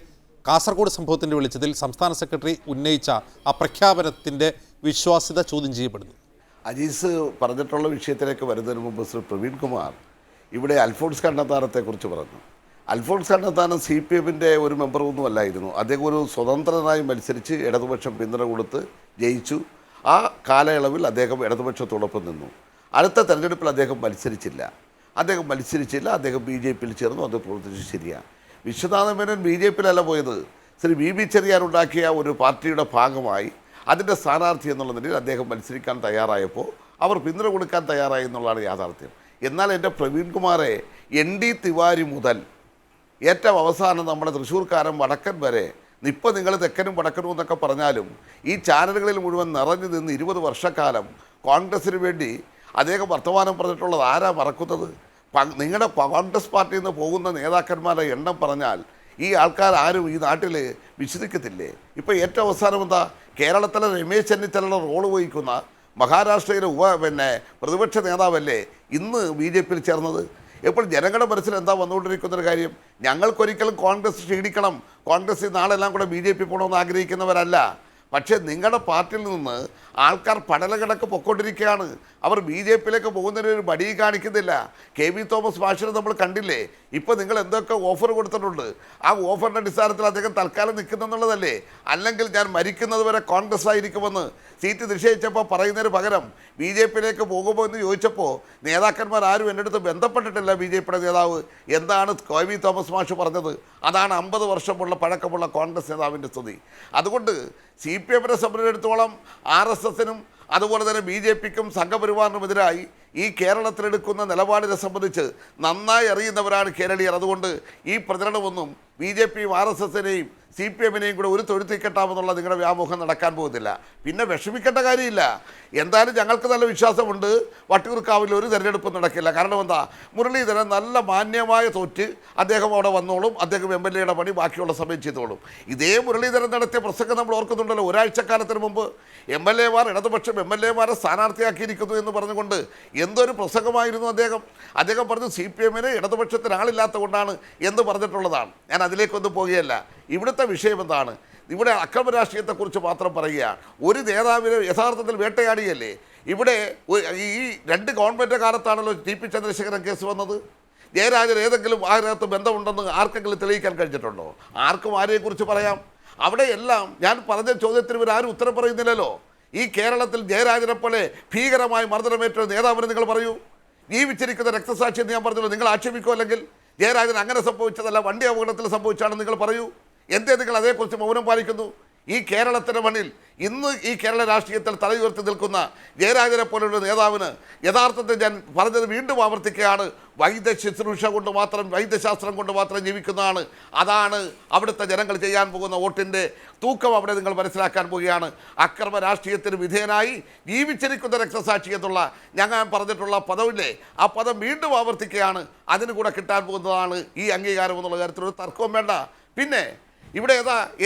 [SPEAKER 4] കാസർഗോഡ് സംഭവത്തിൻ്റെ വെളിച്ചത്തിൽ സംസ്ഥാന സെക്രട്ടറി ഉന്നയിച്ച ആ പ്രഖ്യാപനത്തിൻ്റെ വിശ്വാസ്യത ചോദ്യം ചെയ്യപ്പെടുന്നു.
[SPEAKER 6] അജീസ് പറഞ്ഞിട്ടുള്ള വിഷയത്തിലേക്ക് വരുന്നതിന് മുമ്പ് ശ്രീ പ്രവീൺ കുമാർ ഇവിടെ അൽഫോൺസ് കണ്ണന്താനത്തെക്കുറിച്ച് പറഞ്ഞു. അൽഫോൺസ് കണ്ണന്താനം CPMന്റെ ഒരു മെമ്പറൊന്നും അല്ലായിരുന്നു. അദ്ദേഹം ഒരു സ്വതന്ത്രനായി മത്സരിച്ച് ഇടതുപക്ഷം പിന്തുണ കൊടുത്ത് ജയിച്ചു. ആ കാലയളവിൽ അദ്ദേഹം ഇടതുപക്ഷത്തോടൊപ്പം നിന്നു. അടുത്ത തെരഞ്ഞെടുപ്പിൽ അദ്ദേഹം മത്സരിച്ചില്ല. അദ്ദേഹം BJPയിൽ ചേർന്നു. അത് പ്രവർത്തിച്ചു. ശരിയാണ്. വിശ്വനാഥ മേനോൻ BJPയിലല്ല പോയത്. ശ്രീ VB ചെറിയാൻ ഉണ്ടാക്കിയ ഒരു പാർട്ടിയുടെ ഭാഗമായി അതിൻ്റെ സ്ഥാനാർത്ഥി എന്നുള്ള നിലയിൽ അദ്ദേഹം മത്സരിക്കാൻ തയ്യാറായപ്പോൾ അവർ പിന്തുണ കൊടുക്കാൻ തയ്യാറായി എന്നുള്ളതാണ് യാഥാർത്ഥ്യം. എന്നാൽ എൻ്റെ പ്രവീൺ കുമാറെ ND തിവാരി മുതൽ ഏറ്റവും അവസാനം നമ്മുടെ തൃശ്ശൂർക്കാരൻ വടക്കൻ വരെ, ഇപ്പോൾ നിങ്ങൾ തെക്കനും വടക്കനും എന്നൊക്കെ പറഞ്ഞാലും ഈ ചാനലുകളിൽ മുഴുവൻ നിറഞ്ഞു നിന്ന് 20 വർഷക്കാലം കോൺഗ്രസ്സിന് വേണ്ടി അദ്ദേഹം വർത്തമാനം പറഞ്ഞിട്ടുള്ളത് ആരാ മറക്കുന്നത്? നിങ്ങളുടെ കോൺഗ്രസ് പാർട്ടിയിൽ നിന്ന് പോകുന്ന നേതാക്കന്മാരുടെ എണ്ണം പറഞ്ഞാൽ ഈ ആൾക്കാർ ആരും ഈ നാട്ടിൽ വിശ്വസിക്കത്തില്ലേ? ഇപ്പോൾ ഏറ്റവും അവസാനം എന്താ, കേരളത്തിലെ രമേശ് ചെന്നിത്തലയുടെ റോള് വഹിക്കുന്ന മഹാരാഷ്ട്രയിലെ പ്രതിപക്ഷ നേതാവല്ലേ ഇന്ന് BJP ചേർന്നത്? ഇപ്പോൾ ജനങ്ങളുടെ മനസ്സിൽ എന്താ വന്നുകൊണ്ടിരിക്കുന്നൊരു കാര്യം, ഞങ്ങൾക്കൊരിക്കലും കോൺഗ്രസ് ക്ഷീണിക്കണം, കോൺഗ്രസ് നാളെല്ലാം കൂടെ BJP പോകണമെന്ന് ആഗ്രഹിക്കുന്നവരല്ല. പക്ഷേ നിങ്ങളുടെ പാർട്ടിയിൽ നിന്ന് ആൾക്കാർ പടലകിടക്ക് പൊയ്ക്കൊണ്ടിരിക്കുകയാണ്. അവർ BJPയിലേക്ക് പോകുന്നതിന് ഒരു മടി കാണിക്കുന്നില്ല. KV തോമസ് മാഷിനെ നമ്മൾ കണ്ടില്ലേ? ഇപ്പോൾ നിങ്ങൾ എന്തൊക്കെ ഓഫർ കൊടുത്തിട്ടുണ്ട്, ആ ഓഫറിൻ്റെ അടിസ്ഥാനത്തിൽ അദ്ദേഹം തൽക്കാലം നിൽക്കുന്നെന്നുള്ളതല്ലേ? അല്ലെങ്കിൽ ഞാൻ മരിക്കുന്നത് വരെ കോൺഗ്രസ് ആയിരിക്കുമെന്ന് സീറ്റ് നിശ്ചയിച്ചപ്പോൾ പറയുന്നതിന് പകരം BJPയിലേക്ക് പോകുമോ എന്ന് ചോദിച്ചപ്പോൾ നേതാക്കന്മാർ ആരും എൻ്റെ അടുത്ത് ബന്ധപ്പെട്ടിട്ടില്ല. BJPയുടെ നേതാവ് എന്താണ് KV തോമസ് മാഷ് പറഞ്ഞത്? അതാണ് 50 വർഷമുള്ള പഴക്കമുള്ള കോൺഗ്രസ് നേതാവിൻ്റെ സ്തുതി. അതുകൊണ്ട് CPM-നെ സംബന്ധിച്ചിടത്തോളം RSSനും അതുപോലെ തന്നെ BJPക്കും സംഘപരിവാറിനുമെതിരായി ഈ കേരളത്തിലെടുക്കുന്ന നിലപാടിനെ സംബന്ധിച്ച് നന്നായി അറിയുന്നവരാണ് കേരളീയർ. അതുകൊണ്ട് ഈ പ്രചരണമൊന്നും BJPയും RSSനെയും CPM-നെയും കൂടെ ഒരു തൊഴുത്തിൽ കെട്ടാമെന്നുള്ള നിങ്ങളുടെ വ്യാമോഹം നടക്കാൻ പോകുന്നില്ല. പിന്നെ വിഷമിക്കേണ്ട കാര്യമില്ല. എന്തായാലും ഞങ്ങൾക്ക് നല്ല വിശ്വാസമുണ്ട്, വട്ടിയൂർക്കാവിൽ ഒരു തെരഞ്ഞെടുപ്പ് നടക്കില്ല. കാരണം എന്താ, മുരളീധരൻ നല്ല മാന്യമായ തോറ്റ് അദ്ദേഹം അവിടെ വന്നോളും, അദ്ദേഹം MLA-യുടെ പണി ബാക്കിയുള്ള സമയം ചെയ്തോളും. ഇതേ മുരളീധരൻ നടത്തിയ പ്രസംഗം നമ്മൾ ഓർക്കുന്നുണ്ടല്ലോ. ഒരാഴ്ചക്കാലത്തിന് മുമ്പ് MLA-മാർ ഇടതുപക്ഷം MLA-മാരെ സ്ഥാനാർത്ഥിയാക്കിയിരിക്കുന്നു എന്ന് പറഞ്ഞുകൊണ്ട് എന്തൊരു പ്രസംഗമായിരുന്നു അദ്ദേഹം പറഞ്ഞു CPM-ന് ഇടതുപക്ഷത്തിന് ആളില്ലാത്ത കൊണ്ടാണ് എന്ന് പറഞ്ഞിട്ടുള്ളതാണ്. ഞാൻ അതിലേക്കൊന്നും പോകുകയല്ല. ഇവിടുത്തെ വിഷയം എന്താണ്, ഇവിടെ അക്രമ രാഷ്ട്രീയത്തെക്കുറിച്ച് മാത്രം പറയുക. ഒരു നേതാവിനെ യഥാർത്ഥത്തിൽ വേട്ടയാടിയല്ലേ? ഇവിടെ ഈ 2 ഗവൺമെൻറ് കാലത്താണല്ലോ TP ചന്ദ്രശേഖരൻ കേസ് വന്നത്. ജയരാജൻ ഏതെങ്കിലും അതിനകത്ത് ബന്ധമുണ്ടെന്ന് ആർക്കെങ്കിലും തെളിയിക്കാൻ കഴിഞ്ഞിട്ടുണ്ടോ? ആർക്കും ആരെക്കുറിച്ച് പറയാം? അവിടെയെല്ലാം ഞാൻ പറഞ്ഞ ചോദ്യത്തിന് ഇവരാരും ഉത്തരം പറയുന്നില്ലല്ലോ. ഈ കേരളത്തിൽ ജയരാജനെ പോലെ ഭീകരമായി മർദ്ദനമേറ്റ നേതാവിനെ നിങ്ങൾ പറയൂ. ജീവിച്ചിരിക്കുന്ന രക്തസാക്ഷി എന്ന് ഞാൻ പറഞ്ഞല്ലോ, നിങ്ങൾ ആക്ഷേപിക്കോ? അല്ലെങ്കിൽ ജയരാജൻ അങ്ങനെ സംഭവിച്ചതല്ല, വണ്ടി അപകടത്തിൽ സംഭവിച്ചാണെന്ന് നിങ്ങൾ പറയൂ. എന്തേ നിങ്ങൾ അതേക്കുറിച്ച് മൗനം പാലിക്കുന്നു? ഈ കേരളത്തിൻ്റെ മണ്ണിൽ ഇന്ന് ഈ കേരള രാഷ്ട്രീയത്തിൽ തലയുയർത്തി നിൽക്കുന്ന ജയരാജനെ പോലുള്ള നേതാവിന് യഥാർത്ഥത്തിൽ ഞാൻ പറഞ്ഞത് വീണ്ടും ആവർത്തിക്കുകയാണ്, വൈദ്യശുശ്രൂഷ കൊണ്ട് മാത്രം, വൈദ്യശാസ്ത്രം കൊണ്ട് മാത്രം ജീവിക്കുന്നതാണ്. അതാണ് അവിടുത്തെ ജനങ്ങൾ ചെയ്യാൻ പോകുന്ന വോട്ടിൻ്റെ തൂക്കം. അവിടെ നിങ്ങൾ മനസ്സിലാക്കാൻ പോവുകയാണ്. അക്രമ രാഷ്ട്രീയത്തിന് വിധേയനായി ജീവിച്ചിരിക്കുന്ന രക്തസാക്ഷി എന്നുള്ള ഞങ്ങൾ പറഞ്ഞിട്ടുള്ള പദമില്ലേ, ആ പദം വീണ്ടും ആവർത്തിക്കുകയാണ്. അതിന് കൂടെ കിട്ടാൻ പോകുന്നതാണ് ഈ അംഗീകാരം എന്നുള്ള കാര്യത്തിലൊരു തർക്കവും വേണ്ട. പിന്നെ ഇവിടെ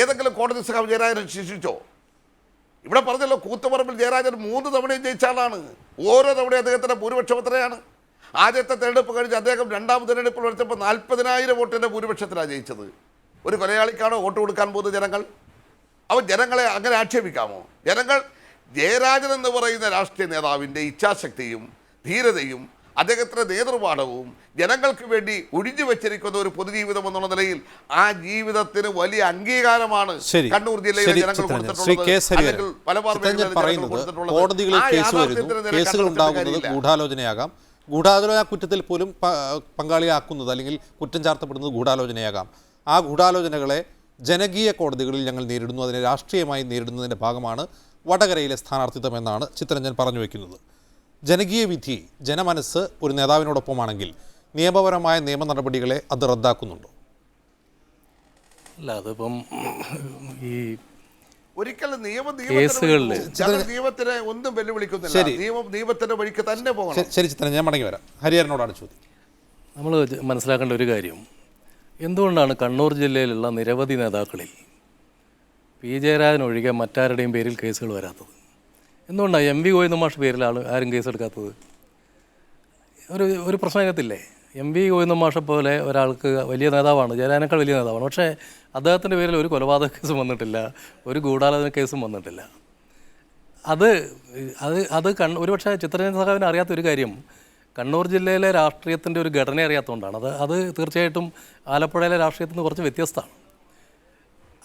[SPEAKER 6] ഏതെങ്കിലും കോടതി സഖാവ് ജയരാജനെ ശിക്ഷിച്ചോ? ഇവിടെ പറഞ്ഞല്ലോ, കൂത്തുപറമ്പിൽ ജയരാജൻ 3 തവണയും ജയിച്ച ആളാണ്. ഓരോ തവണയും അദ്ദേഹത്തിൻ്റെ ഭൂരിപക്ഷം എത്രയാണ്? ആദ്യത്തെ തെരഞ്ഞെടുപ്പ് കഴിഞ്ഞ് അദ്ദേഹം 2ാം തെരഞ്ഞെടുപ്പിൽ വരുത്തപ്പോൾ 40,000 വോട്ടിൻ്റെ ഭൂരിപക്ഷത്തിലാണ് ജയിച്ചത്. ഒരു കൊലയാളിക്കാണോ വോട്ട് കൊടുക്കാൻ പോകുന്നത് ജനങ്ങൾ? അപ്പോൾ ജനങ്ങളെ അങ്ങനെ ആക്ഷേപിക്കാമോ? ജനങ്ങൾ ജയരാജൻ എന്ന് പറയുന്ന രാഷ്ട്രീയ നേതാവിൻ്റെ ഇച്ഛാശക്തിയും ധീരതയും അദ്ദേഹത്തിൻ്റെ നേതൃപാഠവും ജനങ്ങൾക്ക് വേണ്ടി ഒഴിഞ്ഞു വെച്ചിരിക്കുന്ന ഒരു പൊതുജീവിതം എന്നുള്ള നിലയിൽ ആ ജീവിതത്തിന് വലിയ അംഗീകാരമാണ് കണ്ണൂർ ജില്ലയിലെ ജനങ്ങൾ കൊടുത്തിട്ടുള്ളത്.
[SPEAKER 4] കോടതികളിൽ കേസ് വരുന്നു, കേസുകൾ ഉണ്ടാകുന്നത് ഗൂഢാലോചനയാകാം, ഗൂഢാലോചന കുറ്റത്തിൽ പോലും പങ്കാളിയാക്കുന്നത് അല്ലെങ്കിൽ കുറ്റം ചാർത്തപ്പെടുന്നത് ഗൂഢാലോചനയാകാം. ആ ഗൂഢാലോചനകളെ ജനകീയ കോടതികളിൽ ഞങ്ങൾ നേരിടുന്നു, അതിനെ രാഷ്ട്രീയമായി നേരിടുന്നതിൻ്റെ ഭാഗമാണ് വടകരയിലെ സ്ഥാനാർത്ഥിത്വം എന്നാണ് ചിത്തരഞ്ജൻ പറഞ്ഞു വയ്ക്കുന്നത്. ജനകീയ വിധി, ജനമനസ്സ് ഒരു നേതാവിനോടൊപ്പമാണെങ്കിൽ നിയമപരമായ നിയമ നടപടികളെ അത് റദ്ദാക്കുന്നുണ്ടോ?
[SPEAKER 7] അല്ല, അതിപ്പം ഈ
[SPEAKER 6] ഒരിക്കലും
[SPEAKER 7] കേസുകളിൽ
[SPEAKER 6] നിയമത്തിനെ ഒന്നും വെല്ലുവിളിക്കുന്നില്ല. നിയമത്തിന്റെ വഴിക്ക് തന്നെ പോകണം.
[SPEAKER 4] ശരി ചിത്രൻ, ഞാൻ മടങ്ങി വരാം. ഹരിഹരനോടാണ് ചോദ്യം.
[SPEAKER 7] നമ്മൾ മനസ്സിലാക്കേണ്ട ഒരു കാര്യം, എന്തുകൊണ്ടാണ് കണ്ണൂർ ജില്ലയിലുള്ള നിരവധി നേതാക്കളിൽ പി ജയരാജൻ ഒഴികെ മറ്റാരുടെയും പേരിൽ കേസുകൾ വരാത്തത്? എന്തുകൊണ്ടാണ് MV ഗോവിന്ദ മാഷ് പേരിൽ ആരും കേസെടുക്കാത്തത്? ഒരു പ്രശ്നത്തില്ലേ? MV ഗോവിന്ദ മാഷെ പോലെ ഒരാൾക്ക് വലിയ നേതാവാണ്, ജയരാജനേക്കാൾ വലിയ നേതാവാണ്, പക്ഷേ അദ്ദേഹത്തിൻ്റെ പേരിൽ ഒരു കൊലപാതക കേസും വന്നിട്ടില്ല, ഒരു ഗൂഢാലോചന കേസും വന്നിട്ടില്ല. ഒരുപക്ഷെ ചിത്രരഞ്ജൻ സഖാവിന് അറിയാത്തൊരു കാര്യം, കണ്ണൂർ ജില്ലയിലെ രാഷ്ട്രീയത്തിൻ്റെ ഒരു ഘടന അറിയാത്തതുകൊണ്ടാണ്. അത് തീർച്ചയായിട്ടും ആലപ്പുഴയിലെ രാഷ്ട്രീയത്തിൽ നിന്ന് കുറച്ച് വ്യത്യസ്തമാണ്.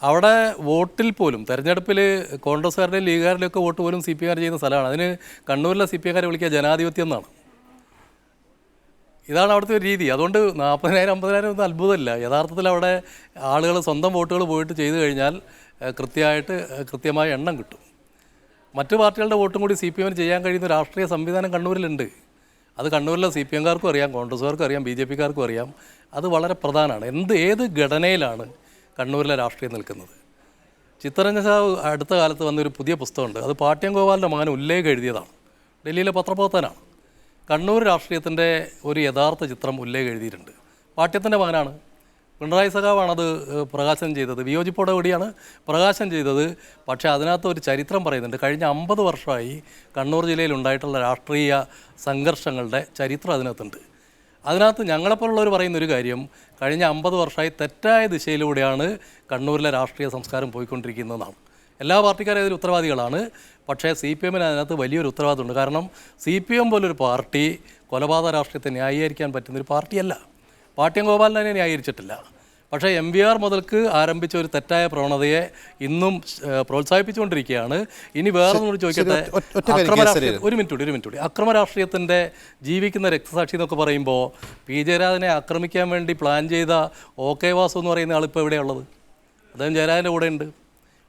[SPEAKER 7] അവിടെ വോട്ടിൽ പോലും തെരഞ്ഞെടുപ്പിൽ കോൺഗ്രസ്സുകാരുടെയും ലീഗുകാരുടെയും ഒക്കെ വോട്ട് പോലും CPM ചെയ്യുന്ന സ്ഥലമാണ്. അതിന് കണ്ണൂരിലെ CPM വിളിക്കുക ജനാധിപത്യം എന്നാണ്. ഇതാണ് അവിടുത്തെ ഒരു രീതി. അതുകൊണ്ട് 40,000 50,000 ഒന്നും അത്ഭുതമില്ല. യഥാർത്ഥത്തിൽ അവിടെ ആളുകൾ സ്വന്തം വോട്ടുകൾ പോയിട്ട് ചെയ്തു കഴിഞ്ഞാൽ കൃത്യമായ എണ്ണം കിട്ടും. മറ്റു പാർട്ടികളുടെ വോട്ടും കൂടി CPM ചെയ്യാൻ കഴിയുന്ന രാഷ്ട്രീയ സംവിധാനം കണ്ണൂരിലുണ്ട്. അത് കണ്ണൂരിലെ CPMകാർക്കും അറിയാം, കോൺഗ്രസ്സുകാർക്കും അറിയാം, BJPക്കാർക്കും അറിയാം. അത് വളരെ പ്രധാനമാണ്. ഏത് ഘടനയിലാണ് കണ്ണൂരിലെ രാഷ്ട്രീയം നിൽക്കുന്നത്? ചിത്തരഞ്ജൻ സാഹു അടുത്ത കാലത്ത് വന്നൊരു പുതിയ പുസ്തകമുണ്ട്. അത് പാട്യം ഗോപാലിൻ്റെ മകൻ ഉല്ലേഖ് എഴുതിയതാണ്. ഡൽഹിയിലെ പത്രപ്രവർത്തനാണ്. കണ്ണൂർ രാഷ്ട്രീയത്തിൻ്റെ ഒരു യഥാർത്ഥ ചിത്രം ഉല്ലേഖ് എഴുതിയിട്ടുണ്ട്. പാട്യത്തിൻ്റെ മകനാണ്. പിണറായി സഖാവാണത് പ്രകാശനം ചെയ്തത്, വിയോജിപ്പോടെ കൂടിയാണ് പ്രകാശനം ചെയ്തത്. പക്ഷേ അതിനകത്ത് ഒരു ചരിത്രം പറയുന്നുണ്ട്. കഴിഞ്ഞ 50 വർഷമായി കണ്ണൂർ ജില്ലയിൽ ഉണ്ടായിട്ടുള്ള രാഷ്ട്രീയ സംഘർഷങ്ങളുടെ ചരിത്രം അതിനകത്തുണ്ട്. അതിനകത്ത് ഞങ്ങളെപ്പോലുള്ളവർ പറയുന്നൊരു കാര്യം, കഴിഞ്ഞ 50 വർഷമായി തെറ്റായ ദിശയിലൂടെയാണ് കണ്ണൂരിലെ രാഷ്ട്രീയ സംസ്കാരം പോയിക്കൊണ്ടിരിക്കുന്നതെന്നാണ്. എല്ലാ പാർട്ടിക്കാരും അതിൽ ഉത്തരവാദികളാണ്. പക്ഷേ CPM-ന് അതിനകത്ത് വലിയൊരു ഉത്തരവാദിത്തമുണ്ട്. കാരണം CPM പോലൊരു പാർട്ടി കൊലപാതക രാഷ്ട്രീയത്തെ ന്യായീകരിക്കാൻ പറ്റുന്നൊരു പാർട്ടിയല്ല. പാട്യം ഗോപാലൻ തന്നെ ന്യായീകരിച്ചിട്ടില്ല. പക്ഷേ MVR മുതൽക്ക് ആരംഭിച്ച ഒരു തെറ്റായ പ്രവണതയെ ഇന്നും പ്രോത്സാഹിപ്പിച്ചുകൊണ്ടിരിക്കുകയാണ്. ഇനി വേറൊന്നും ചോദിക്കട്ടെ, ഒരു മിനിറ്റ് കൂടി. അക്രമ രാഷ്ട്രീയത്തിൻ്റെ ജീവിക്കുന്ന രക്തസാക്ഷി എന്നൊക്കെ പറയുമ്പോൾ പി ജയരാജനെ ആക്രമിക്കാൻ വേണ്ടി പ്ലാൻ ചെയ്ത OK വാസു എന്ന് പറയുന്ന ആളിപ്പോൾ എവിടെയുള്ളത്? അദ്ദേഹം ജയരാജൻ്റെ കൂടെ ഉണ്ട്.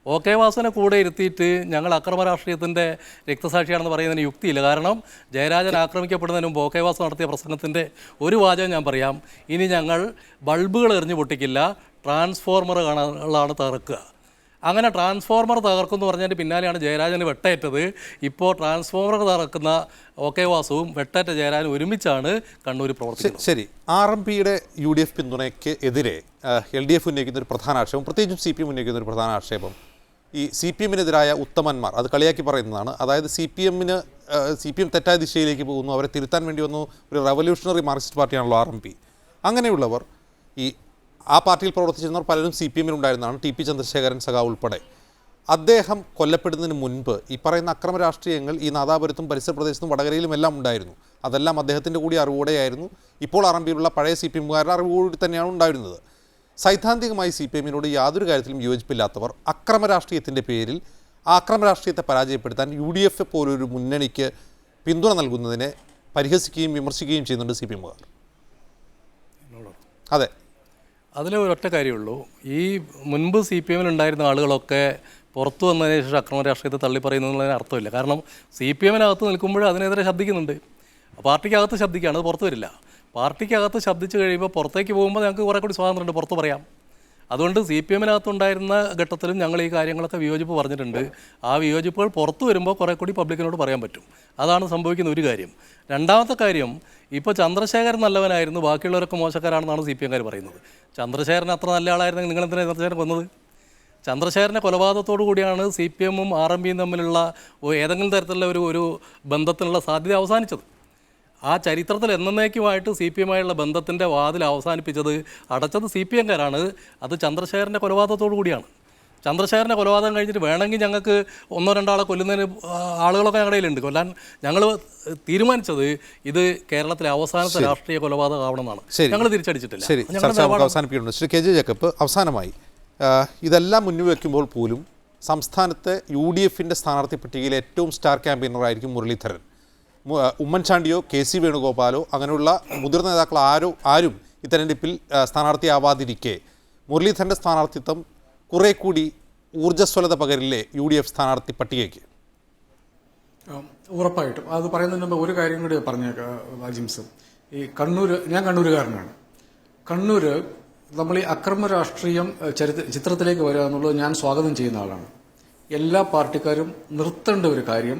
[SPEAKER 7] OK വാസുവിനെ കൂടെ ഇരുത്തിയിട്ട് ഞങ്ങൾ അക്രമ രാഷ്ട്രീയത്തിൻ്റെ രക്തസാക്ഷിയാണെന്ന് പറയുന്നതിന് യുക്തിയില്ല. കാരണം ജയരാജൻ ആക്രമിക്കപ്പെടുന്നതിന് മുമ്പ് OK വാസു നടത്തിയ പ്രസംഗത്തിൻ്റെ ഒരു വാചകം ഞാൻ പറയാം: ഇനി ഞങ്ങൾ ബൾബുകൾ എറിഞ്ഞു പൊട്ടിക്കില്ല, ട്രാൻസ്ഫോർമറുകളാണ് തകർക്കുക. അങ്ങനെ ട്രാൻസ്ഫോർമർ തകർക്കുമെന്ന് പറഞ്ഞതിൻ്റെ പിന്നാലെയാണ് ജയരാജന് വെട്ടേറ്റത്. ഇപ്പോൾ ട്രാൻസ്ഫോർമർ തകർക്കുന്ന OK വാസുവും വെട്ടേറ്റ ജയരാജനും ഒരുമിച്ചാണ് കണ്ണൂർ പ്രവർത്തിക്കുന്നത്.
[SPEAKER 4] ശരി, RMPയുടെ UDF പിന്തുണയ്ക്ക് എതിരെ LDF ഉന്നയിക്കുന്ന ഒരു പ്രധാന ആക്ഷേപം, പ്രത്യേകിച്ചും CPM ഉന്നയിക്കുന്ന ഒരു പ്രധാന ആക്ഷേപം, ഈ CPM-നെതിരായ ഉത്തമന്മാർ, അത് കളിയാക്കി പറയുന്നതാണ്. അതായത് CPM തെറ്റായ ദിശയിലേക്ക് പോകുന്നു, അവരെ തിരുത്താൻ വേണ്ടി വന്നു ഒരു റവല്യൂഷണറി മാർക്സിസ്റ്റ് പാർട്ടിയാണല്ലോ RMP. അങ്ങനെയുള്ളവർ, ആ പാർട്ടിയിൽ പ്രവർത്തിച്ചിരുന്നവർ പലരും CPM-ലുണ്ടായിരുന്നതാണ്, TP ചന്ദ്രശേഖരൻ സഖാവ് ഉൾപ്പെടെ. അദ്ദേഹം കൊല്ലപ്പെടുന്നതിന് മുൻപ് ഈ പറയുന്ന അക്രമ രാഷ്ട്രീയങ്ങൾ ഈ നാദാപുരത്തും പരിസര പ്രദേശത്തും വടകരയിലും എല്ലാം ഉണ്ടായിരുന്നു. അതെല്ലാം അദ്ദേഹത്തിൻ്റെ കൂടി അറിവോടെയായിരുന്നു. ഇപ്പോൾ RMPയിലുള്ള പഴയ CPM-കാരുടെ അറിവോടുകൂടി തന്നെയാണ് ഉണ്ടായിരുന്നത്. സൈദ്ധാന്തികമായി CPM-നോട് യാതൊരു കാര്യത്തിലും യോജിപ്പില്ലാത്തവർ അക്രമ രാഷ്ട്രീയത്തിൻ്റെ പേരിൽ ആ അക്രമ രാഷ്ട്രീയത്തെ പരാജയപ്പെടുത്താൻ UDF പോലൊരു മുന്നണിക്ക് പിന്തുണ നൽകുന്നതിനെ പരിഹസിക്കുകയും വിമർശിക്കുകയും ചെയ്യുന്നുണ്ട് CPM-കാർ. അതെ,
[SPEAKER 7] അതിൽ ഒരൊറ്റ കാര്യമുള്ളൂ. ഈ മുൻപ് CPM-ലുണ്ടായിരുന്ന ആളുകളൊക്കെ പുറത്തു വന്നതിന് ശേഷം അക്രമ രാഷ്ട്രീയത്തെ തള്ളി പറയുന്നതിന് അർത്ഥമില്ല. കാരണം CPM-നകത്ത് നിൽക്കുമ്പോഴും അതിനെതിരെ ശബ്ദിക്കുന്നുണ്ട്. പാർട്ടിക്കകത്ത് ശബ്ദിക്കുകയാണ്, അത് പുറത്ത് വരില്ല. പാർട്ടിക്കകത്ത് ശബ്ദിച്ച് കഴിയുമ്പോൾ പുറത്തേക്ക് പോകുമ്പോൾ ഞങ്ങൾക്ക് കുറേ കൂടി സ്വാതന്ത്ര്യമുണ്ട്, പുറത്ത് പറയാം. അതുകൊണ്ട് CPM-നകത്തുണ്ടായിരുന്ന ഘട്ടത്തിലും ഞങ്ങൾ ഈ കാര്യങ്ങളൊക്കെ വിയോജിപ്പ് പറഞ്ഞിട്ടുണ്ട്. ആ വിയോജിപ്പുകൾ പുറത്തു വരുമ്പോൾ കുറേ കൂടി പബ്ലിക്കിനോട് പറയാൻ പറ്റും. അതാണ് സംഭവിക്കുന്ന ഒരു കാര്യം. രണ്ടാമത്തെ കാര്യം, ഇപ്പോൾ ചന്ദ്രശേഖരൻ നല്ലവനായിരുന്നു, ബാക്കിയുള്ളവരൊക്കെ മോശക്കാരാണെന്നാണ് CPM-കാർ പറയുന്നത്. ചന്ദ്രശേഖരൻ അത്ര നല്ല ആളായിരുന്നെങ്കിൽ നിങ്ങളെന്തിനാണ് ചന്ദ്രശേഖരൻ കൊന്നത്? ചന്ദ്രശേഖരൻ്റെ കൊലപാതകത്തോടു കൂടിയാണ് CPM-ഉം RMPയും തമ്മിലുള്ള ഏതെങ്കിലും തരത്തിലുള്ള ഒരു ബന്ധത്തിനുള്ള സാധ്യത അവസാനിച്ചത്. ആ ചരിത്രത്തിൽ എന്നേക്കുമായിട്ട് CPM-ആയുള്ള ബന്ധത്തിൻ്റെ വാതിൽ അവസാനിപ്പിച്ചത്, അടച്ചത് CPM-കാരാണ്. അത് ചന്ദ്രശേഖരൻ്റെ കൊലപാതകത്തോടു കൂടിയാണ്. ചന്ദ്രശേഖരൻ്റെ കൊലപാതകം കഴിഞ്ഞിട്ട് വേണമെങ്കിൽ ഞങ്ങൾക്ക് 1-2 ആളെ കൊല്ലുന്നതിന് ആളുകളൊക്കെ ഞങ്ങളുടെ കയ്യിലുണ്ട്. കൊല്ലാൻ ഞങ്ങൾ തീരുമാനിച്ചത് ഇത് കേരളത്തിലെ അവസാനത്തെ രാഷ്ട്രീയ കൊലപാതകമാവണമെന്നാണ്. ഞങ്ങൾ തിരിച്ചടിച്ചിട്ടില്ല.
[SPEAKER 4] ശരി, അവസാനിപ്പിക്കുന്നുണ്ട്. ശ്രീ KJ ജേക്കബ്, അവസാനമായി ഇതെല്ലാം മുന്നിൽ വയ്ക്കുമ്പോൾ പോലും സംസ്ഥാനത്തെ UDF-ൻ്റെ സ്ഥാനാർത്ഥി പട്ടികയിൽ ഏറ്റവും സ്റ്റാർ ക്യാമ്പയിനറായിരിക്കും മുരളീധരൻ. ഉമ്മൻചാണ്ടിയോ KC വേണുഗോപാലോ അങ്ങനെയുള്ള മുതിർന്ന നേതാക്കൾ ആരും ഈ തെരഞ്ഞെടുപ്പിൽ സ്ഥാനാർത്ഥിയാവാതിരിക്കെ മുരളീധരൻ്റെ സ്ഥാനാർത്ഥിത്വം കുറേ കൂടി ഊർജ്ജസ്വലത പകരില്ലേ UDF സ്ഥാനാർത്ഥി പട്ടികയ്ക്ക്?
[SPEAKER 8] ഉറപ്പായിട്ടും. അത് പറയുന്നതിന് മുമ്പ് ഒരു കാര്യം കൂടി പറഞ്ഞേക്കാം ജിംസ്. ഈ ഞാൻ കണ്ണൂരുകാരനാണ്. കണ്ണൂര് നമ്മൾ ഈ അക്രമ രാഷ്ട്രീയം ചിത്രത്തിലേക്ക് വരിക എന്നുള്ളത് ഞാൻ സ്വാഗതം ചെയ്യുന്ന ആളാണ്. എല്ലാ പാർട്ടിക്കാരും നിർത്തേണ്ട ഒരു കാര്യം,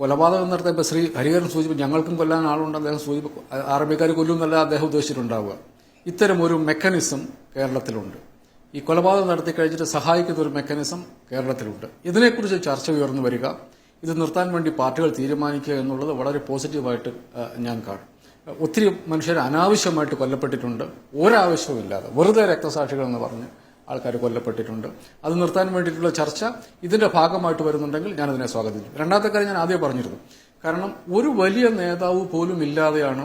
[SPEAKER 8] കൊലപാതകം നടത്തിയപ്പോൾ ശ്രീ ഹരിഹരൻ സൂചിപ്പിച്ചു ഞങ്ങൾക്കും കൊല്ലാൻ ആളുണ്ട്, അദ്ദേഹം RMPക്കാർ കൊല്ലുന്നല്ല അദ്ദേഹം ഉദ്ദേശിച്ചിട്ടുണ്ടാവുക. ഇത്തരം ഒരു മെക്കാനിസം കേരളത്തിലുണ്ട്. ഈ കൊലപാതകം നടത്തി കഴിഞ്ഞിട്ട് സഹായിക്കുന്ന ഒരു മെക്കാനിസം കേരളത്തിലുണ്ട്. ഇതിനെക്കുറിച്ച് ചർച്ച ഉയർന്നു വരിക, ഇത് നിർത്താൻ വേണ്ടി പാർട്ടികൾ തീരുമാനിക്കുക എന്നുള്ളത് വളരെ പോസിറ്റീവായിട്ട് ഞാൻ കാണും. ഒത്തിരി മനുഷ്യർ അനാവശ്യമായിട്ട് കൊല്ലപ്പെട്ടിട്ടുണ്ട്, ഒരാവശ്യവുമില്ലാതെ വെറുതെ രക്തസാക്ഷികൾ എന്ന് പറഞ്ഞ് ആൾക്കാർ കൊല്ലപ്പെട്ടിട്ടുണ്ട്. അത് നിർത്താൻ വേണ്ടിയിട്ടുള്ള ചർച്ച ഇതിന്റെ ഭാഗമായിട്ട് വരുന്നുണ്ടെങ്കിൽ ഞാനതിനെ സ്വാഗതം ചെയ്യും. രണ്ടാമത്തെ കാര്യം ഞാൻ ആദ്യം പറഞ്ഞിരുന്നു. കാരണം ഒരു വലിയ നേതാവ് പോലും ഇല്ലാതെയാണ്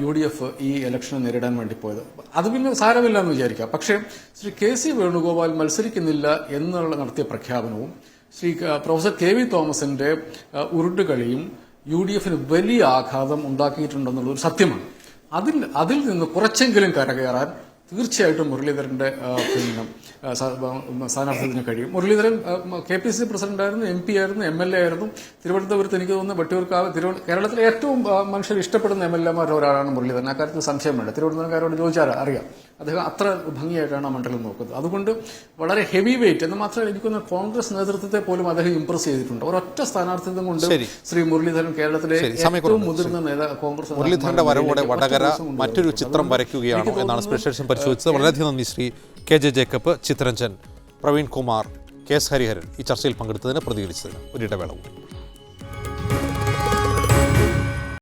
[SPEAKER 8] UDF ഈ ഇലക്ഷനെ നേരിടാൻ വേണ്ടി പോയത്. അത് പിന്നെ സാരമില്ല എന്ന് വിചാരിക്കാം. പക്ഷേ ശ്രീ KC വേണുഗോപാൽ മത്സരിക്കുന്നില്ല എന്നുള്ള നടത്തിയ പ്രഖ്യാപനവും ശ്രീ പ്രൊഫസർ KV തോമസിന്റെ ഉരുട്ടുകളിയും UDF-ന് വലിയ ആഘാതം ഉണ്ടാക്കിയിട്ടുണ്ടെന്നുള്ളൊരു സത്യമാണ്. അതിൽ നിന്ന് കുറച്ചെങ്കിലും കരകയറാൻ തീർച്ചയായിട്ടും മുരളീധരന്റെ സ്ഥാനാർത്ഥിത്തിന് കഴിയും. മുരളീധരൻ KPCC പ്രസിഡന്റായിരുന്നു, MP ആയിരുന്നു, MLA ആയിരുന്നു. തിരുവനന്തപുരത്ത് എനിക്ക് തോന്നുന്നു വട്ടിയൂർക്കാവ് കേരളത്തിലെ ഏറ്റവും മനുഷ്യർ ഇഷ്ടപ്പെടുന്ന MLA-മാരിൽ ഒരാളാണ് മുരളീധരൻ. അക്കാര്യത്തിൽ സംശയം വേണ്ട. തിരുവനന്തപുരക്കാരോട് ചോദിച്ചാൽ അറിയാം. അദ്ദേഹം അത്ര ഭംഗിയായിട്ടാണ് ആ മണ്ഡലം നോക്കുന്നത്. അതുകൊണ്ട് വളരെ ഹെവി വെയിറ്റ് എന്ന് മാത്രമല്ല, എനിക്കൊന്ന് കോൺഗ്രസ് നേതൃത്വത്തെ പോലും അദ്ദേഹം ഇംപ്രസ് ചെയ്തിട്ടുണ്ട്. ഒരൊറ്റ സ്ഥാനാർത്ഥിത്വം കൊണ്ട് ശ്രീ മുരളീധരൻ കേരളത്തിലെ ഏറ്റവും മുതിർന്ന കോൺഗ്രസ്
[SPEAKER 4] മുരളീധരന്റെ വരവോടെ വടകര മറ്റൊരു ചിത്രം വരയ്ക്കുകയാണോ എന്നാണ് സ്പെഷ്യൽ പരിശോധിച്ചത്. വളരെയധികം നന്ദി Shri K J Jacob, Chittaranjan, Praveen Kumar, K S Hariharan ഈ ചർച്ചയിൽ പങ്കെടുത്തതിന്, പ്രതികരിച്ചതിന്. ഒരിടവേള കൂടി.